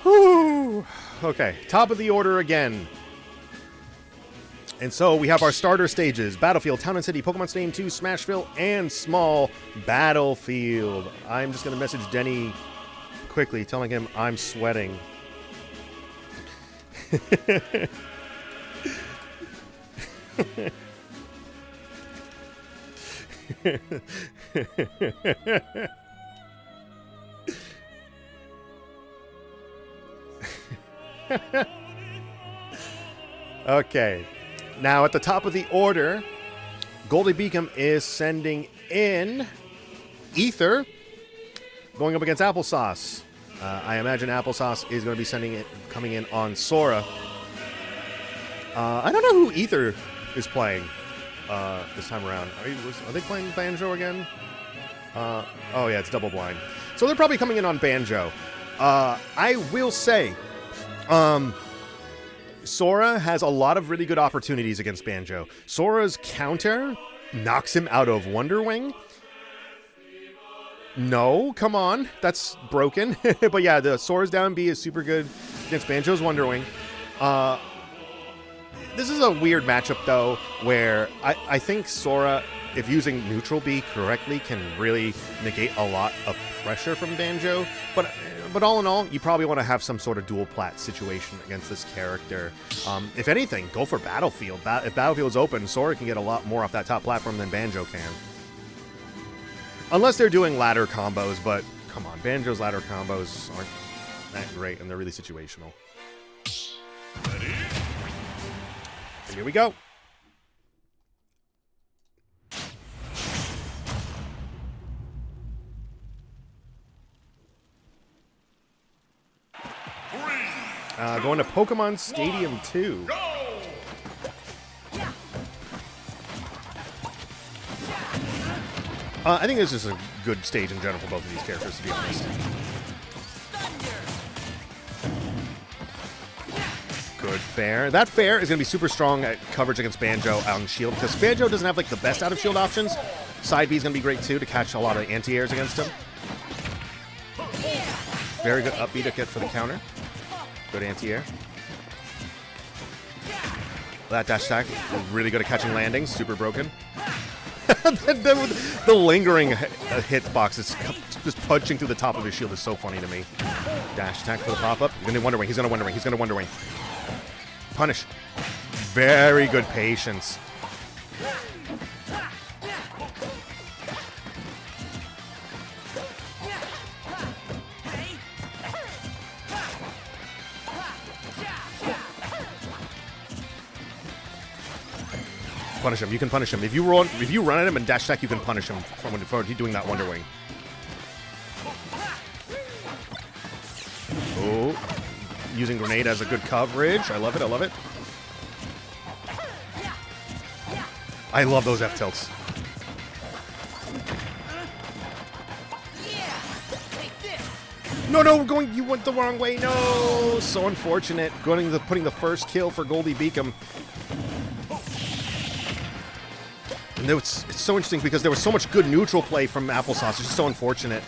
S2: Whew. Okay, top of the order again. And so we have our starter stages: Battlefield, Town and City, Pokemon Stadium 2, Smashville, and Small Battlefield. I'm just going to message Denny quickly, telling him I'm sweating. Okay. Now, at the top of the order, Goldey Beacom is sending in Ether, going up against Applesauce. I imagine Applesauce is going to be coming in on Sora. I don't know who Ether is playing this time around. Are they playing Banjo again? Oh yeah, it's double blind. So they're probably coming in on Banjo. I will say, Sora has a lot of really good opportunities against Banjo. Sora's counter knocks him out of Wonder Wing. No, come on. That's broken. But yeah, the Sora's down B is super good against Banjo's Wonder Wing. This is a weird matchup, though, where I think Sora, if using neutral B correctly, can really negate a lot of pressure from Banjo. But all in all, you probably want to have some sort of dual plat situation against this character. If anything, go for Battlefield. If Battlefield's open, Sora can get a lot more off that top platform than Banjo can. Unless they're doing ladder combos, but come on, Banjo's ladder combos aren't that great, and they're really situational.
S1: Ready?
S2: And here we go. Going to Pokemon Stadium 2.
S1: Go!
S2: I think this is a good stage in general for both of these characters, to be honest. Good fair. That fair is going to be super strong at coverage against Banjo on shield, because Banjo doesn't have like the best out of shield options. Side B is going to be great too to catch a lot of anti-airs against him. Very good up B to get for the counter. Good anti-air. That dash attack is really good at catching landings. Super broken. the lingering hitbox is just punching through the top of his shield is so funny to me. Dash attack for the pop-up. He's going to Wonder Wing. He's going to Wonder Wing. He's going to Wonder Wing. Punish. Very good patience. Punish him. You can punish him. If you run at him and dash attack, you can punish him for doing that Wonder Wing. Oh, using grenade as a good coverage. I love it. I love it. I love those F tilts. No, you went the wrong way. No, so unfortunate. Putting the first kill for Goldey Beacom. And it's so interesting because there was so much good neutral play from Applesauce. It's just so unfortunate.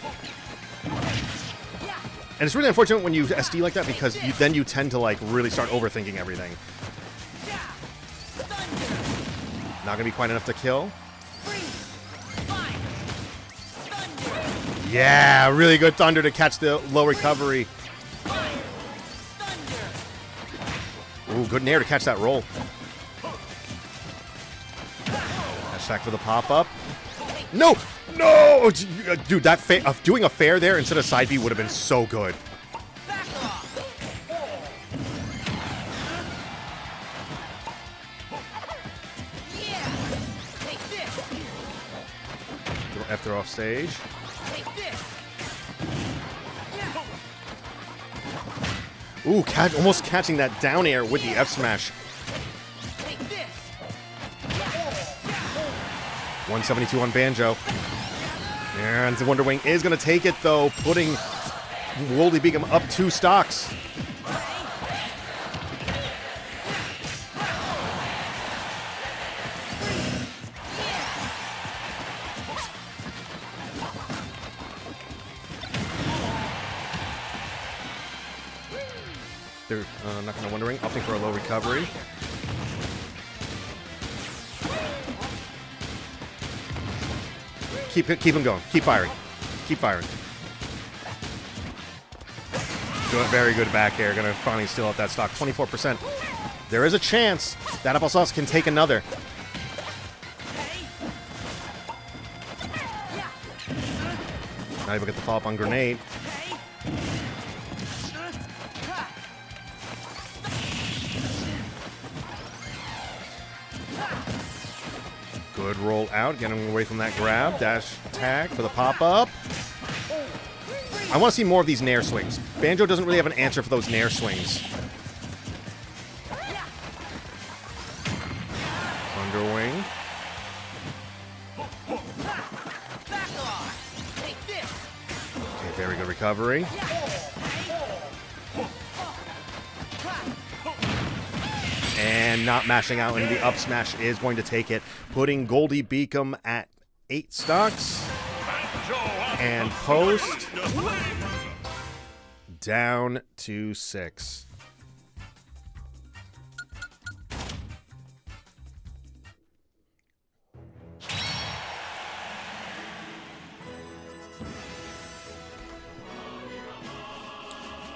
S2: And it's really unfortunate when you SD like that because then you tend to like really start overthinking everything. Not gonna be quite enough to kill. Yeah, really good Thunder to catch the low recovery. Ooh, good Nair to catch that roll. Attack for the pop-up. No! No! Dude, that doing a fair there instead of side B would have been so good. After off stage. Ooh, almost catching that down air with the F smash. 172 on Banjo. And the Wonder Wing is going to take it, though, putting Goldey Beacom up 2 stocks. They're not going to Wonder Wing, opting for a low recovery. Keep him going. Keep firing. Keep firing. Good, very good back air. Gonna finally steal out that stock. 24%. There is a chance that applesauce can take another. Not able to get the follow-up on grenade. Good roll out, getting away from that grab. Dash attack for the pop-up. I want to see more of these nair swings. Banjo doesn't really have an answer for those nair swings. Underwing. Okay, very good recovery. And not mashing out, and the up smash is going to take it, putting Goldey Beacom at 8 stocks. And post down to 6.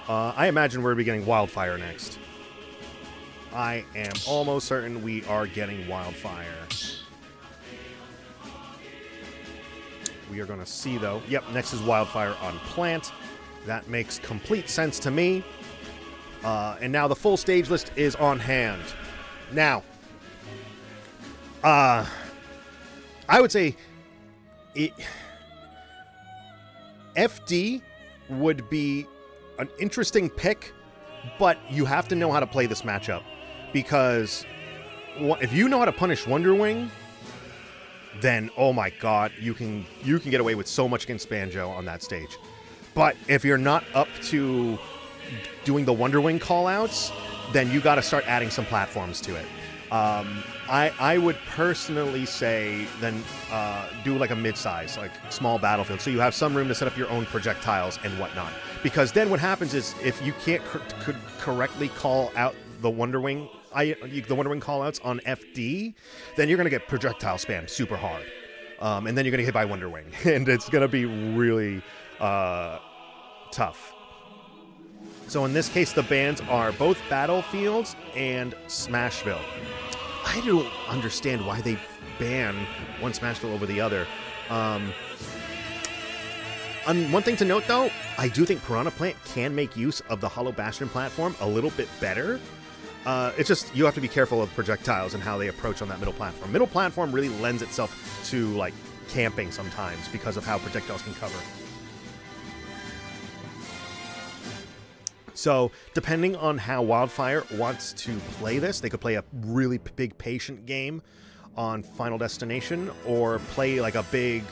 S2: I imagine we're getting wildfire next. I am almost certain we are getting wildfire. We are going to see, though. Yep, next is wildfire on plant. That makes complete sense to me. And now the full stage list is on hand. Now, I would say FD would be an interesting pick, but you have to know how to play this matchup. Because if you know how to punish Wonder Wing, then oh my god, you can get away with so much against Banjo on that stage. But if you're not up to doing the Wonder Wing callouts, then you got to start adding some platforms to it. I would personally say then do like a mid-size, like small battlefield, so you have some room to set up your own projectiles and whatnot. Because then what happens is if you can't correctly call out the Wonder Wing callouts on FD, then you're going to get projectile spam super hard. And then you're going to get hit by Wonder Wing. And it's going to be really tough. So in this case, the bans are both Battlefields and Smashville. I don't understand why they ban one Smashville over the other. One thing to note, though, I do think Piranha Plant can make use of the Hollow Bastion platform a little bit better. It's just you have to be careful of projectiles and how they approach on that middle platform. Middle platform really lends itself to like camping sometimes because of how projectiles can cover. So depending on how Wildfire wants to play this, they could play a really big patient game on Final Destination, or play like a big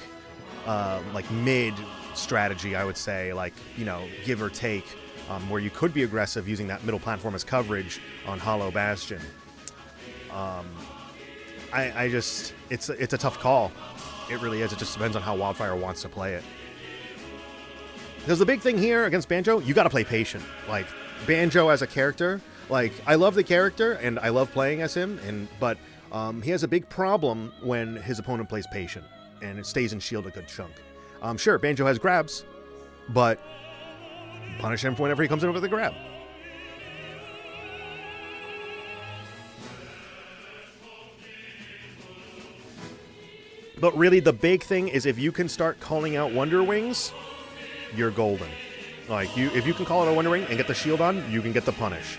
S2: like mid strategy, I would say, like, you know, give or take. Where you could be aggressive using that middle platform as coverage on Hollow Bastion. It's a tough call. It really is. It just depends on how Wildfire wants to play it. Because the big thing here against Banjo, you got to play patient. Like, Banjo as a character, like, I love the character and I love playing as him, but he has a big problem when his opponent plays patient and it stays in shield a good chunk. Sure, Banjo has grabs, but punish him whenever he comes in with a grab. But really, the big thing is if you can start calling out Wonder Wings, you're golden. Like, if you can call out a Wonder Wing and get the shield on, you can get the punish.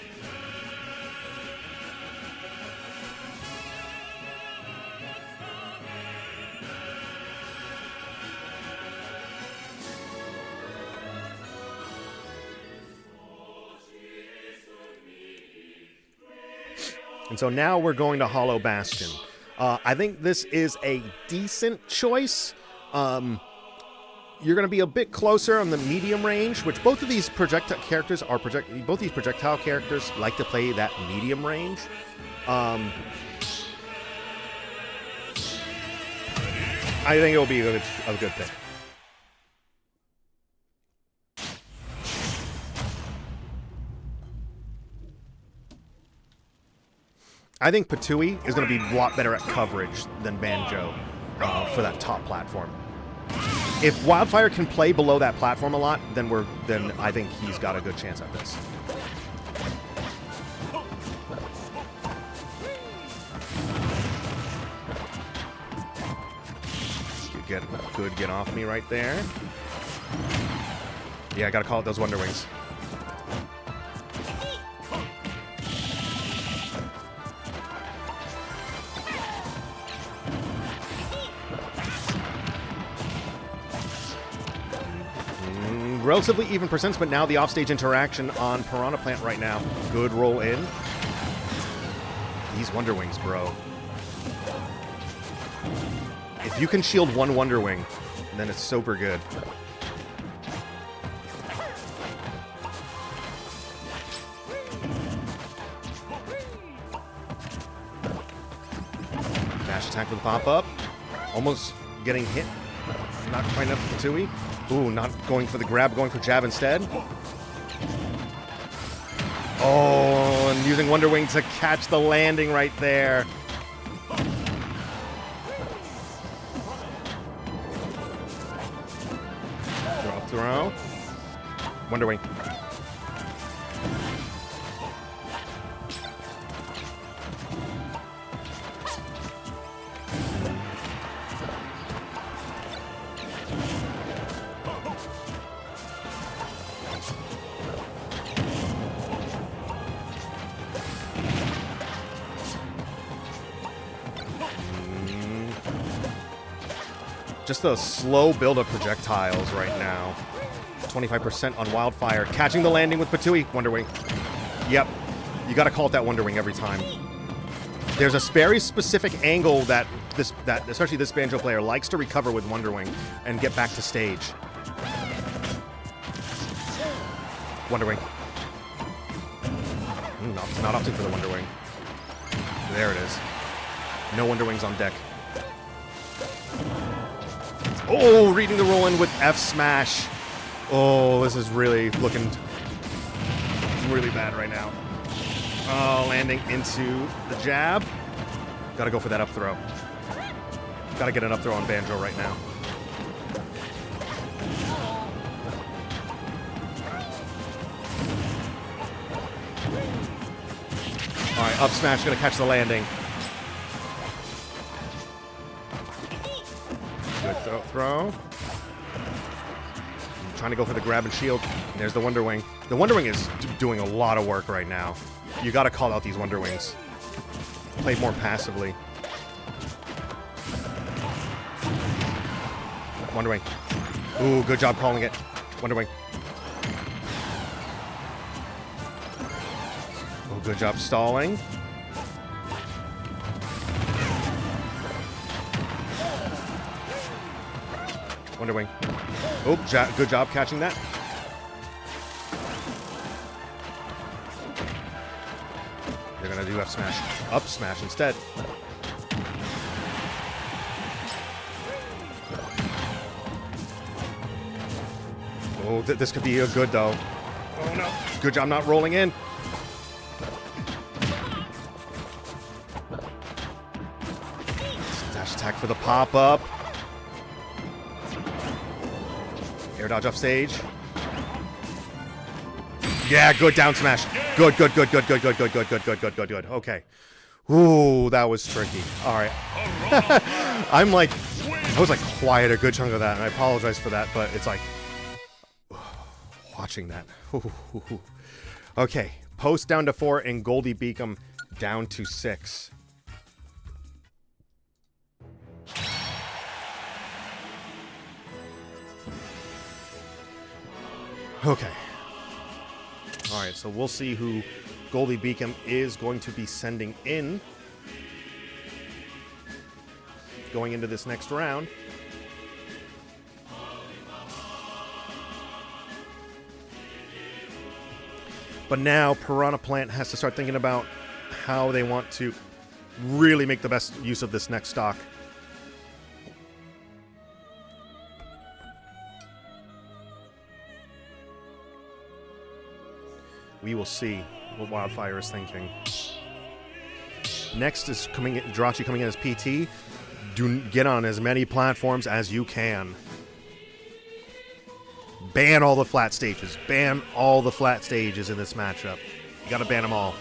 S2: And so now we're going to Hollow Bastion. I think this is a decent choice. You're going to be a bit closer on the medium range, which both of these projectile characters are both these projectile characters like to play that medium range. I think it'll be a good pick. I think Patui is going to be a lot better at coverage than Banjo for that top platform. If Wildfire can play below that platform a lot, then I think he's got a good chance at this. Good get off me right there. Yeah, I gotta call it those Wonder Wings. Relatively even percents, but now the offstage interaction on Piranha Plant right now. Good roll in. These Wonder Wings, bro. If you can shield one Wonder Wing, then it's super good. Dash attack with the pop-up. Almost getting hit. Not quite enough for Tui. Ooh, not going for the grab, going for jab instead. Oh, and using Wonder Wing to catch the landing right there. Drop throw. Wonder Wing. Just the slow build of projectiles right now. 25% on Wildfire. Catching the landing with Patui. Wonder Wing. Yep. You gotta call it that Wonder Wing every time. There's a very specific angle that especially this Banjo player likes to recover with Wonder Wing and get back to stage. Wonder Wing. Not opting for the Wonder Wing. There it is. No Wonder Wings on deck. Oh, reading the roll in with F smash. Oh, this is really looking really bad right now. Oh, landing into the jab. Gotta go for that up throw. Gotta get an up throw on Banjo right now. Alright, up smash, gonna catch the landing. Good throw. I'm trying to go for the grab and shield. And there's the Wonder Wing. The Wonder Wing is doing a lot of work right now. You gotta call out these Wonder Wings. Play more passively. Wonder Wing. Ooh, good job calling it. Wonder Wing. Oh, good job stalling. Wonder Wing. Oh, good job catching that. They're gonna do F smash. Up smash instead. Oh, this could be a good though. Oh no. Good job not rolling in. Dash attack for the pop-up. Air dodge off stage. Yeah, good down smash. Good. Okay. Ooh, that was tricky. All right. I was like quiet a good chunk of that, and I apologize for that, but it's like watching that. Okay, Post down to 4 and Goldey Beacom down to 6. Okay. Alright, so we'll see who Goldey Beacom is going to be sending in going into this next round. But now Piranha Plant has to start thinking about how they want to really make the best use of this next stock. We will see what Wildfire is thinking. Next is Jirachi coming in as PT. Get on as many platforms as you can. Ban all the flat stages. Ban all the flat stages in this matchup. You gotta ban them all.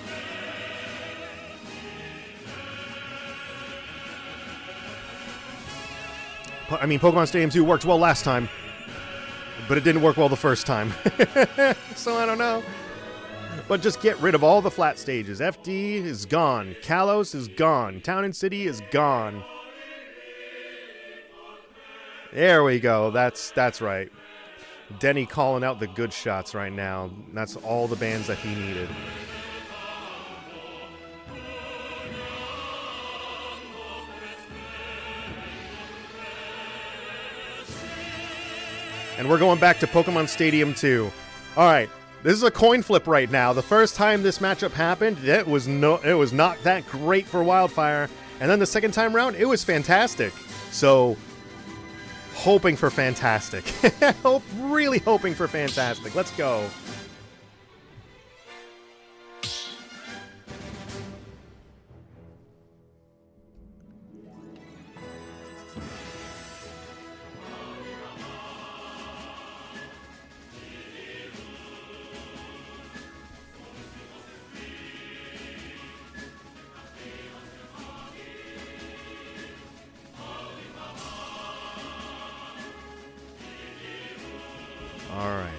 S2: I mean, Pokemon Stadium 2 worked well last time, but it didn't work well the first time. So I don't know. But just get rid of all the flat stages. FD is gone. Kalos is gone. Town and City is gone. There we go. That's right. Denny calling out the good shots right now. That's all the bans that he needed. And we're going back to Pokemon Stadium 2. All right, this is a coin flip right now. The first time this matchup happened, it was not that great for Wildfire. And then the second time around, it was fantastic. So, hoping for fantastic. Really hoping for fantastic. Let's go. All right.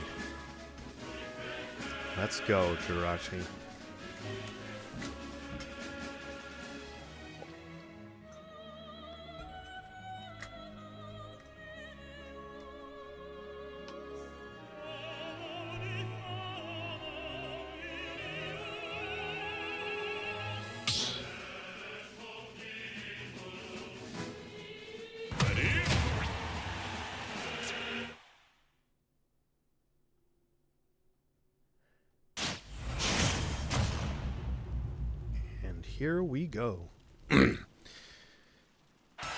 S2: Let's go, Jirachi. Here we go.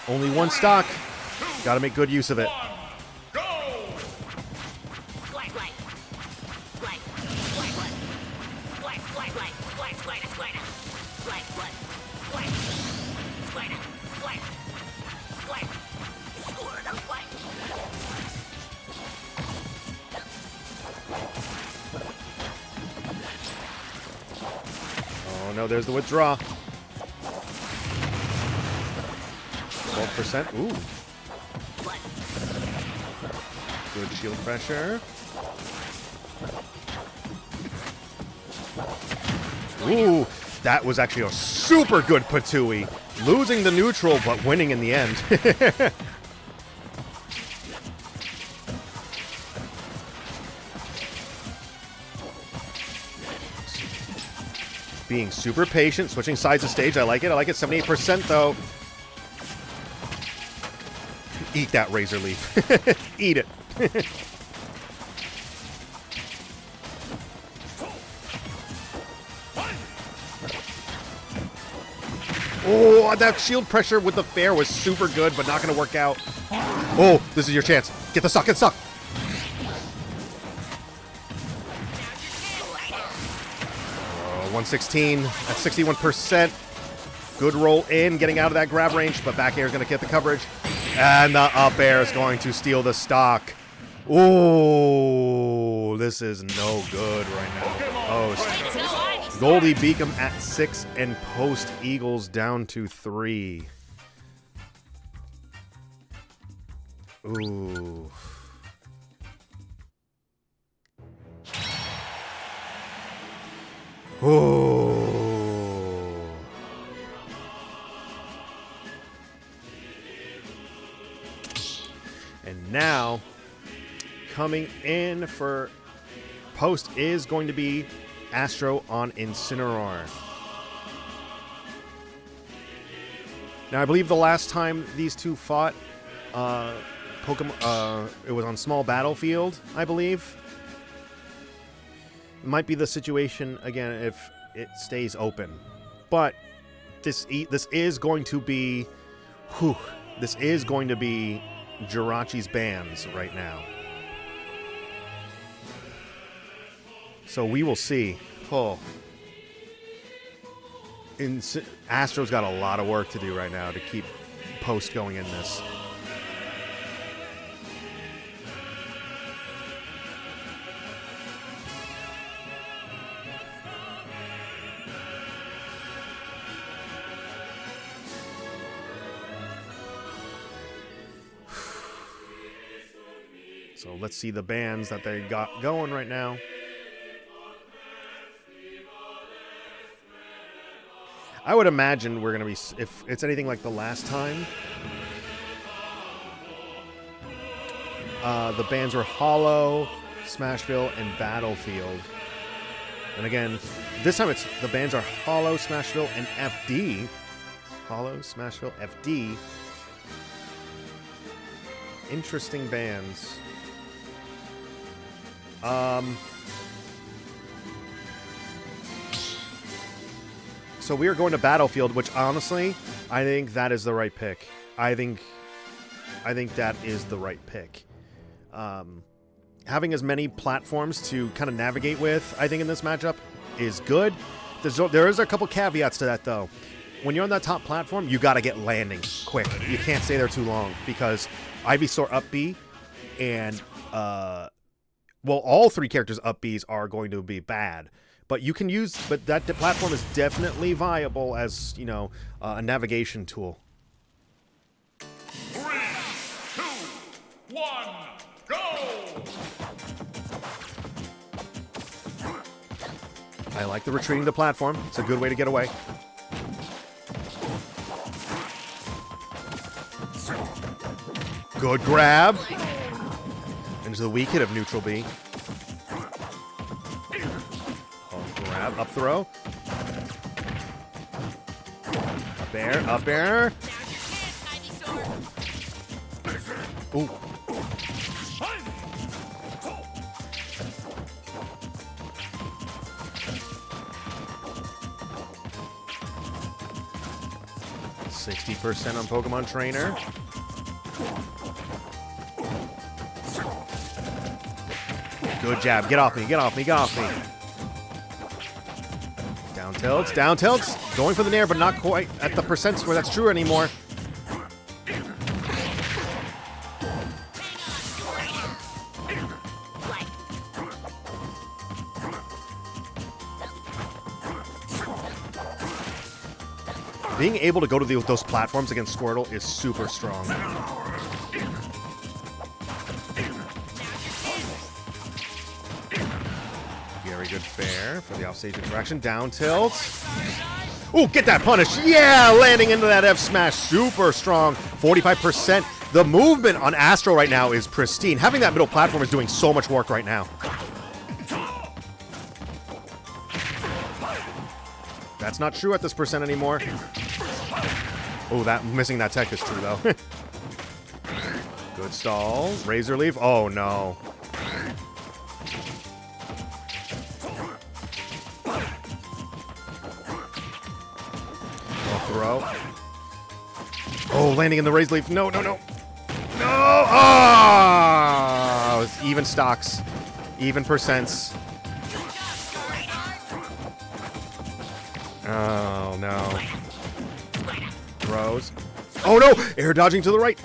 S2: Only one stock. Gotta make good use of it. Oh no, there's the withdraw. 12%. Ooh. Good shield pressure. Ooh, that was actually a super good Patui. Losing the neutral, but winning in the end. Being super patient, switching sides of stage. I like it. I like it. 78% though. Eat that Razor Leaf. Eat it. Oh, that shield pressure with the fair was super good, but not going to work out. Oh, this is your chance. Get the suck, get suck. Oh, 116 at 61%. Good roll in, getting out of that grab range, but back air is going to get the coverage. And the up air is going to steal the stock. Oh, this is no good right now. Post. Goldey Beacom at 6 and Post Eagles down to 3. Ooh. Ooh. And now, coming in for Post is going to be Astro on Incineroar. Now, I believe the last time these two fought, it was on small battlefield, I believe. It might be the situation again if it stays open, but this is going to be, this is going to be Jirachi's bans right now. So we will see. Oh. Astro's got a lot of work to do right now to keep Post going in this. So let's see the bands that they got going right now. I would imagine we're going to be, if it's anything like the last time, the bands were Hollow, Smashville, and Battlefield. And again, this time the bands are Hollow, Smashville, and FD. Hollow, Smashville, FD. Interesting bands. So we are going to Battlefield, which honestly, I think that is the right pick. I think that is the right pick. Having as many platforms to kind of navigate with, I think, in this matchup is good. There is a couple caveats to that, though. When you're on that top platform, you got to get landing quick. You can't stay there too long because Ivysaur up B and, well, all three characters up Bs are going to be bad. But you can use, but that platform is definitely viable as, you know, a navigation tool.
S1: 3, 2, 1, go!
S2: I like the retreating the platform. It's a good way to get away. Good grab. Into the weak hit of neutral B. Grab, up throw. Up air, up air. Ooh. %60 on Pokemon Trainer. Good jab. Get off me, get off me, get off me. Down tilts, going for the nair, but not quite at the percents where that's true anymore. Being able to go to those platforms against Squirtle is super strong. Very good fair for the offstage interaction. Down tilt. Ooh, get that punish. Yeah, landing into that F smash. Super strong. 45%. The movement on Astro right now is pristine. Having that middle platform is doing so much work right now. That's not true at this percent anymore. Oh, missing that tech is true, though. Good stall. Razor Leaf. Oh, no. Throw. Oh, landing in the Razor Leaf. No, no, no. No! Oh! It's even stocks. Even percents. Oh, no. Throws. Oh, no! Air dodging to the right.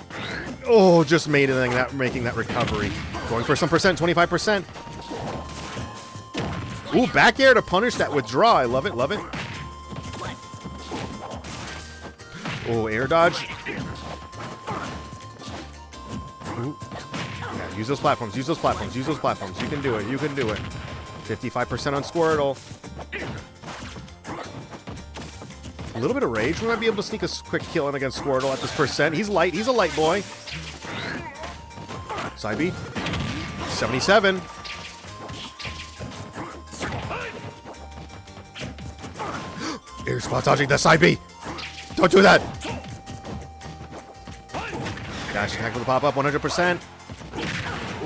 S2: Oh, just making that recovery. Going for some percent, 25%. Ooh, back air to punish that withdraw. I love it, love it. Oh, air dodge. Ooh. Yeah, use those platforms, use those platforms, use those platforms. You can do it, you can do it. 55% on Squirtle. A little bit of rage. We might be able to sneak a quick kill in against Squirtle at this percent. He's light. He's a light boy. Side B. 77. Air spot dodging that side B. Don't do that. Dash attack with a pop up. 100%.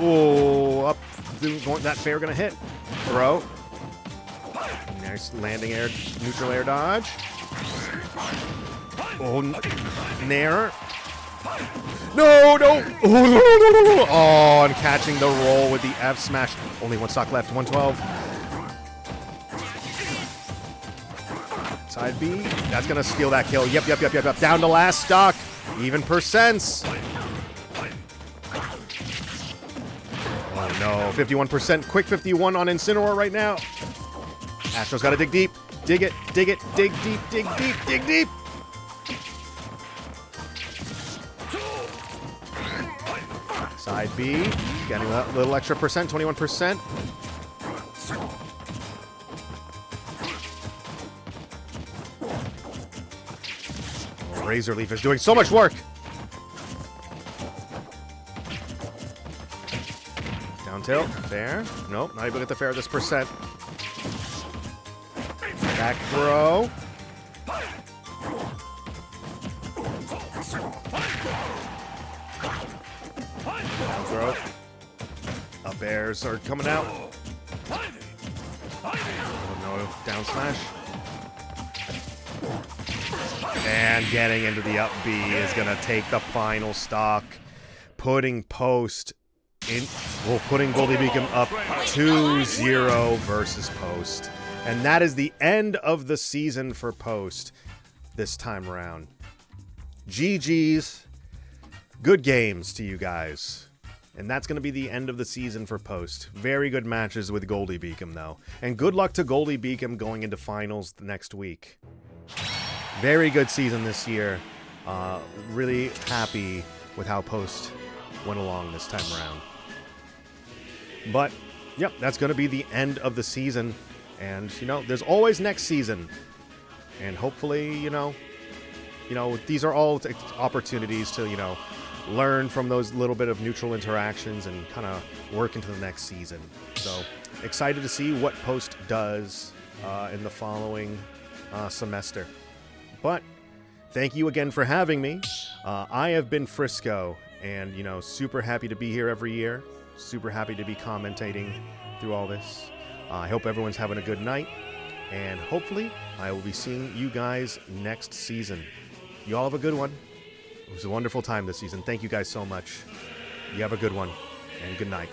S2: Oh, up. That fair gonna hit. Throw. Nice landing air. Neutral air dodge. Oh, nair. No, no. Oh, and catching the roll with the F smash. Only one stock left. 112. Side B. That's going to steal that kill. Yep. Down to last stock. Even percents. Oh, no. 51%. Quick 51 on Incineroar right now. Astro's got to dig deep. Dig it. Dig it. Dig deep. Dig deep. Dig deep. Side B, getting a little extra percent, 21%. Oh, Razor Leaf is doing so much work. Down tilt, fair. Nope, not able to get the fair this percent. Back throw. Down throw. Up airs are coming out. Oh no, down smash. And getting into the up B is going to take the final stock. Putting Post in, well, putting Goldey Beacom up 2-0 versus Post. And that is the end of the season for Post this time around. GG's. Good games to you guys. And that's going to be the end of the season for Post. Very good matches with Goldey Beacom, though. And good luck to Goldey Beacom going into finals next week. Very good season this year. Really happy with how Post went along this time around. But, yep, that's going to be the end of the season. And, you know, there's always next season. And hopefully, you know, these are all opportunities to, you know, learn from those little bit of neutral interactions and kind of work into the next season. So, excited to see what Post does in the following semester. But, thank you again for having me. I have been Frisco, and, you know, super happy to be here every year. Super happy to be commentating through all this. I hope everyone's having a good night, and hopefully I will be seeing you guys next season. You all have a good one. It was a wonderful time this season. Thank you guys so much. You have a good one, and good night.